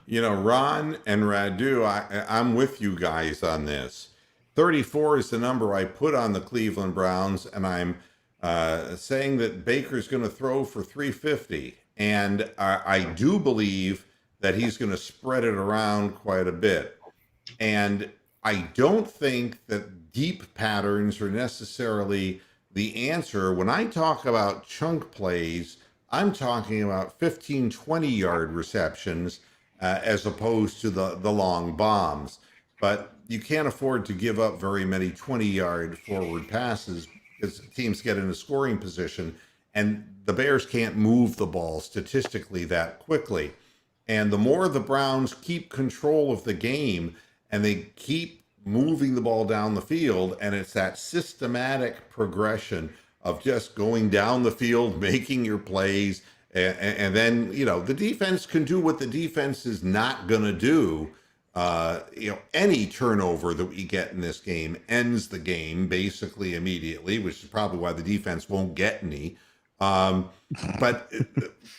Ron and Radu, I'm with you guys on this. 34 is the number I put on the Cleveland Browns, and I'm saying that Baker's going to throw for 350. And I do believe that he's going to spread it around quite a bit. And I don't think that deep patterns are necessarily the answer. When I talk about chunk plays, I'm talking about 15, 20-yard receptions as opposed to the long bombs. But you can't afford to give up very many 20-yard forward passes because teams get in a scoring position, and the Bears can't move the ball statistically that quickly. And the more the Browns keep control of the game and they keep moving the ball down the field, and it's that systematic progression of just going down the field, making your plays, and then, the defense can do what the defense is not going to do, Any turnover that we get in this game ends the game basically immediately, which is probably why the defense won't get any. But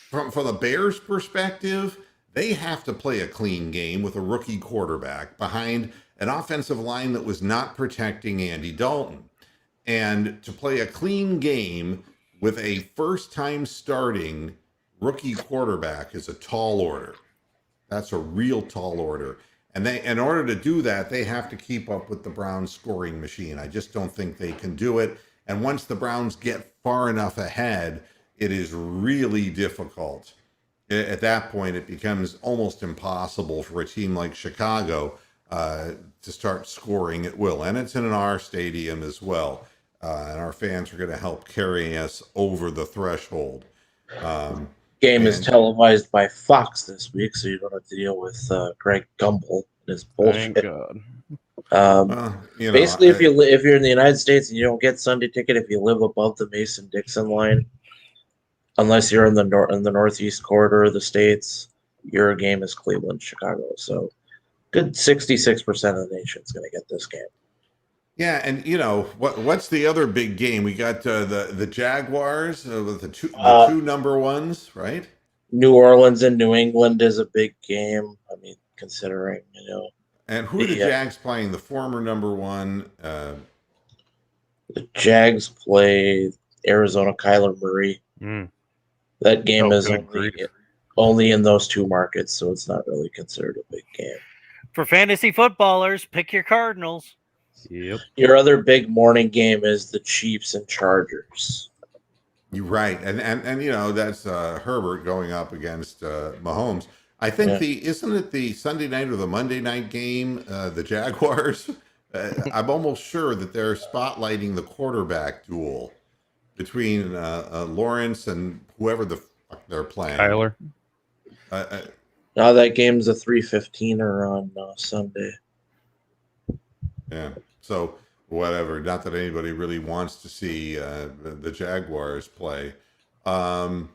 from the Bears' perspective, they have to play a clean game with a rookie quarterback behind an offensive line that was not protecting Andy Dalton. And to play a clean game with a first-time starting rookie quarterback is a tall order. That's a real tall order. And in order to do that, they have to keep up with the Browns scoring machine. I just don't think they can do it. And once the Browns get far enough ahead, it is really difficult. At that point, it becomes almost impossible for a team like Chicago to start scoring at will. And it's in our stadium as well. And our fans are going to help carry us over the threshold. Game is televised by Fox this week, so you don't have to deal with Greg Gumbel and his bullshit. Thank God. Basically, if you're in the United States and you don't get Sunday ticket, if you live above the Mason-Dixon line, unless you're in the northeast corridor of the states, your game is Cleveland, Chicago. So, good 66% of the nation is going to get this game. Yeah, and what's the other big game? We got the Jaguars with the two number ones, right? New Orleans and New England is a big game. I mean, considering And who are the Jags playing? The former number one. The Jags play Arizona Kyler Murray. That game is only in those two markets, so it's not really considered a big game. For fantasy footballers, pick your Cardinals. Yep. Your other big morning game is the Chiefs and Chargers. You're right, and that's Herbert going up against Mahomes. I think isn't it the Sunday night or the Monday night game? The Jaguars. I'm almost sure that they're spotlighting the quarterback duel between Lawrence and whoever the fuck they're playing. Kyler. Now that game's a 3:15er on Sunday. Yeah. So whatever. Not that anybody really wants to see the Jaguars play. All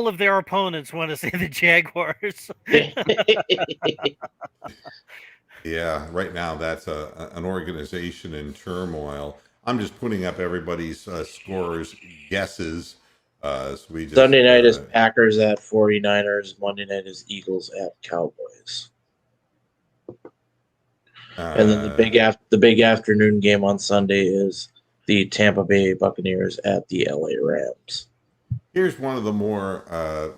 of their opponents want to see the Jaguars. Yeah. Right now, that's an organization in turmoil. I'm just putting up everybody's scores guesses. So Sunday night is Packers at 49ers. Monday night is Eagles at Cowboys. And then the big afternoon game on Sunday is the Tampa Bay Buccaneers at the LA Rams. Here's one of the more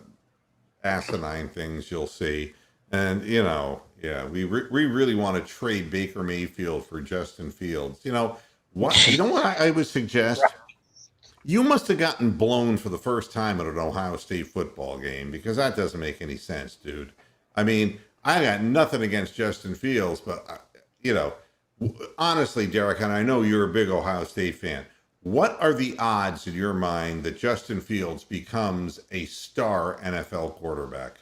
asinine things you'll see. And, we really want to trade Baker Mayfield for Justin Fields. What? You know what I would suggest? You must have gotten blown for the first time at an Ohio State football game, because that doesn't make any sense, dude. I mean, I got nothing against Justin Fields, but honestly, Derek, and I know you're a big Ohio State fan, what are the odds in your mind that Justin Fields becomes a star NFL quarterback?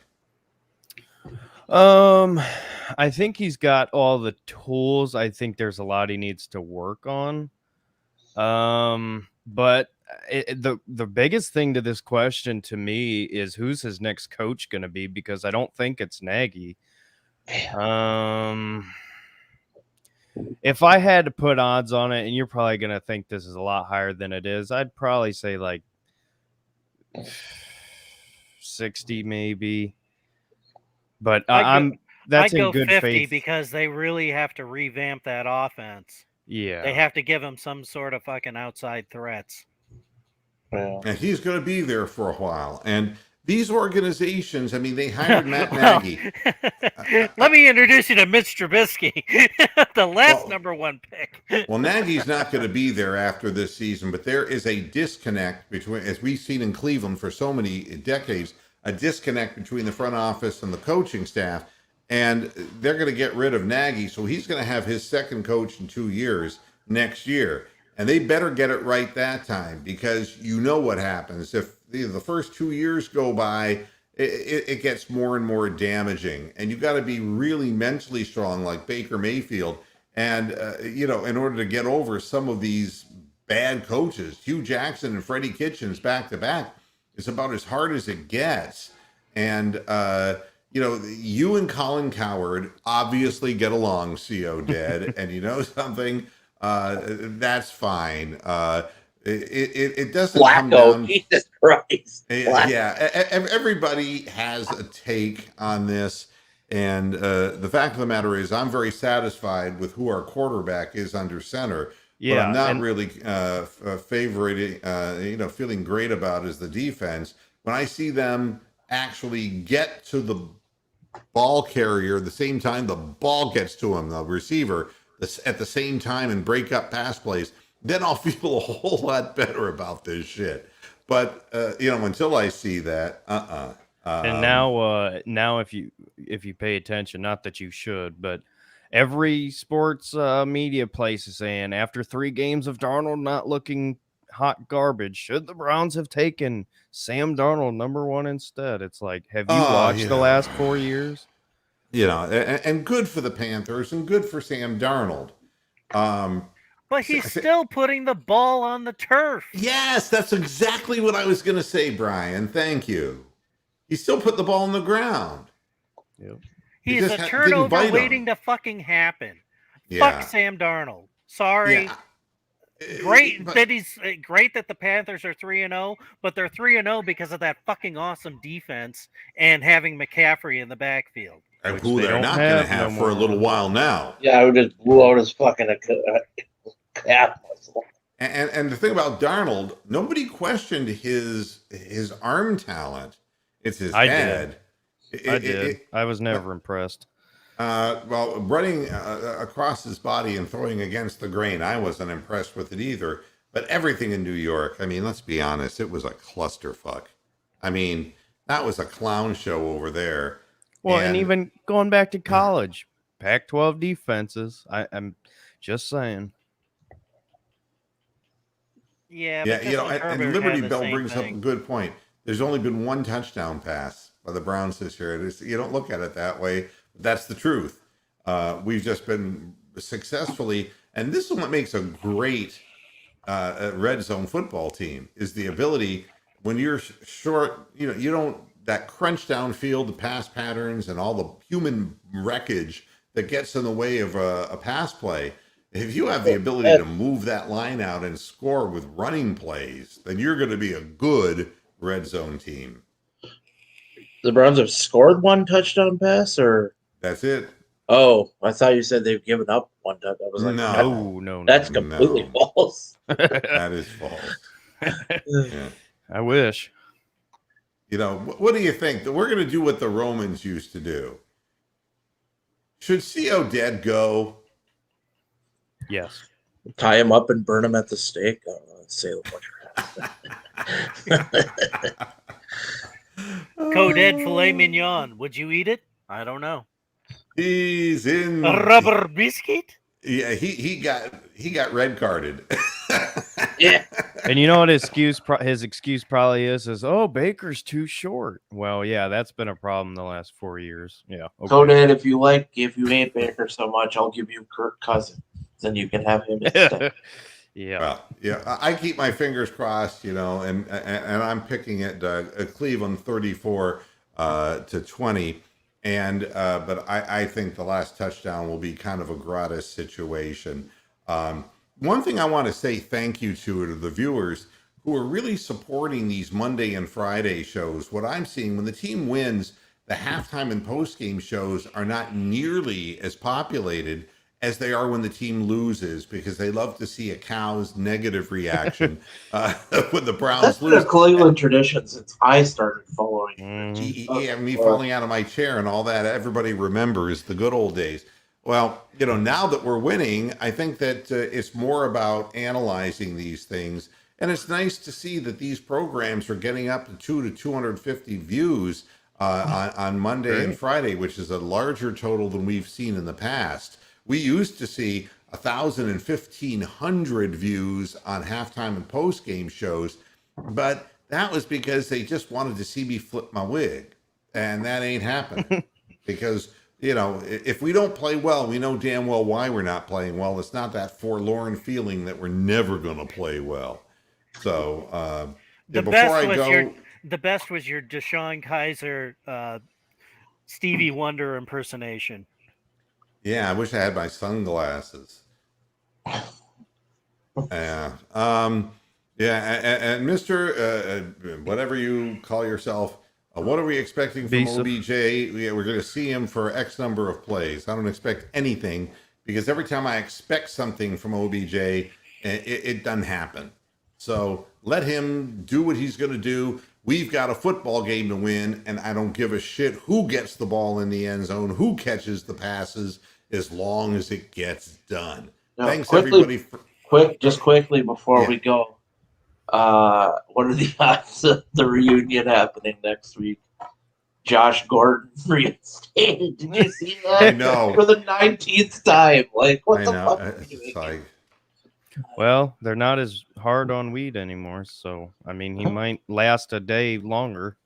I think he's got all the tools. I think there's a lot he needs to work on. But the biggest thing to this question to me is who's his next coach going to be, because I don't think it's Nagy. If I had to put odds on it, and you're probably going to think this is a lot higher than it is, I'd probably say like 60 maybe. But that's in good 50 faith, because they really have to revamp that offense. Yeah. They have to give him some sort of fucking outside threats. And he's going to be there for a while. And these organizations, I mean, they hired Matt Nagy. Let me introduce you to Mitch Trubisky, the last number one pick. Well, Nagy's not going to be there after this season, but there is a disconnect between, as we've seen in Cleveland for so many decades, a disconnect between the front office and the coaching staff. And they're going to get rid of Nagy, so he's going to have his second coach in 2 years next year. And they better get it right that time, because you know what happens. If the first 2 years go by, it gets more and more damaging. And you've got to be really mentally strong like Baker Mayfield. And, in order to get over some of these bad coaches, Hugh Jackson and Freddie Kitchens back to back is about as hard as it gets. And, you and Colin Coward obviously get along, CO Dead, and you know something, that's fine. It doesn't come down. Jesus Christ. Yeah, everybody has a take on this. And the fact of the matter is, I'm very satisfied with who our quarterback is under center. But I'm not really favoriting, feeling great about is the defense. When I see them actually get to the ball carrier the same time the ball gets to him, the receiver, at the same time, and break up pass plays, then I'll feel a whole lot better about this shit. But until I see that, and now if you pay attention, not that you should, but every sports media place is saying after 3 games of Darnold not looking hot garbage, should the Browns have taken Sam Darnold number 1 instead? It's like, have you watched the last 4 years? And good for the Panthers and good for Sam Darnold. But he's still putting the ball on the turf. Yes, that's exactly what I was going to say, Brian. Thank you. He still put the ball on the ground. Yep. He's a turnover waiting to fucking happen. Yeah. Fuck Sam Darnold. Sorry. Yeah. Great that the Panthers are 3-0, but they're 3-0 because of that fucking awesome defense and having McCaffrey in the backfield. Who they're not going to have for a little while now. Yeah, I just blew out his fucking calf muscle. And the thing about Darnold, nobody questioned his arm talent. It's his head. I did. I was never impressed. Running across his body and throwing against the grain, I wasn't impressed with it either. But everything in New York, I mean, let's be honest, it was a clusterfuck. I mean, that was a clown show over there. Well, and even going back to college, Pac-12 defenses, I'm just saying. Yeah, and Liberty Bell brings up a good point. There's only been 1 touchdown pass by the Browns this year. You don't look at it that way. But that's the truth. We've just been successfully, and this is what makes a great red zone football team, is the ability when you're short, you don't, that crunch downfield, the pass patterns, and all the human wreckage that gets in the way of a pass play. If you have the ability to move that line out and score with running plays, then you're going to be a good red zone team. The Browns have scored 1 touchdown pass, or that's it? Oh, I thought you said they've given up 1 touchdown. I was like, no, that's completely false. That is false. Yeah. I wish. What do you think? We're going to do what the Romans used to do. Should CO Dead go? Yes. Tie him up and burn him at the stake. I don't know. Say Coded filet mignon. Would you eat it? I don't know. He's in a rubber biscuit. Yeah, he got red carded. Yeah. And you know what his excuse probably is oh, Baker's too short. Well, yeah, that's been a problem the last 4 years. Yeah. Okay. Coded, if you hate Baker so much, I'll give you Kirk Cousins. Then you can have him instead. Yeah. Well, yeah, I keep my fingers crossed, and I'm picking it Cleveland 34-20. But I think the last touchdown will be kind of a gratis situation. One thing I want to say thank you to the viewers who are really supporting these Monday and Friday shows. What I'm seeing when the team wins, the halftime and postgame shows are not nearly as populated as they are when the team loses, because they love to see a cow's negative reaction when the Browns lose. That's been a Cleveland tradition since I started following. Yeah, me falling out of my chair and all that. Everybody remembers the good old days. Well, now that we're winning, I think that it's more about analyzing these things. And it's nice to see that these programs are getting up to 200 to 250 views on Monday and Friday, which is a larger total than we've seen in the past. We used to see 1,000 and 1,500 views on halftime and post-game shows, but that was because they just wanted to see me flip my wig, and that ain't happening. Because, if we don't play well, we know damn well why we're not playing well. It's not that forlorn feeling that we're never going to play well. So, the best was your Deshaun Kaiser Stevie Wonder impersonation. Yeah, I wish I had my sunglasses. Yeah. And Mr. Whatever you call yourself, what are we expecting from Visa. OBJ? We're going to see him for X number of plays. I don't expect anything because every time I expect something from OBJ, it doesn't happen. So let him do what he's going to do. We've got a football game to win, and I don't give a shit who gets the ball in the end zone, who catches the passes, as long as it gets done. Now, Thanks, quickly, everybody. Quickly before we go, what are the odds of the reunion happening next week? Josh Gordon reinstated. Did you see that? I know. For the 19th time. Like, what I the know. fuck are you It's making? like, Well, they're not as hard on weed anymore, so I mean, he might last a day longer.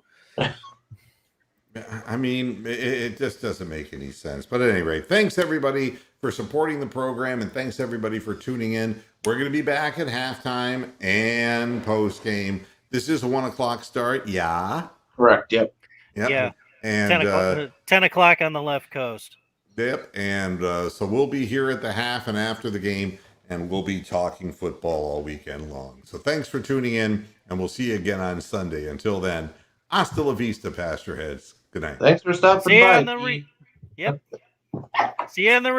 I mean, it just doesn't make any sense. But at any rate, thanks everybody for supporting the program, and thanks everybody for tuning in. We're going to be back at halftime and post game. This is a 1:00 start. Yeah. Correct. Yep. Yeah. And 10 o'clock on the left coast. Yep. And so we'll be here at the half and after the game, and we'll be talking football all weekend long. So thanks for tuning in, and we'll see you again on Sunday. Until then, hasta la vista, Pastor Heads. Good night. Thanks for stopping See you by. on the Yep. See you in the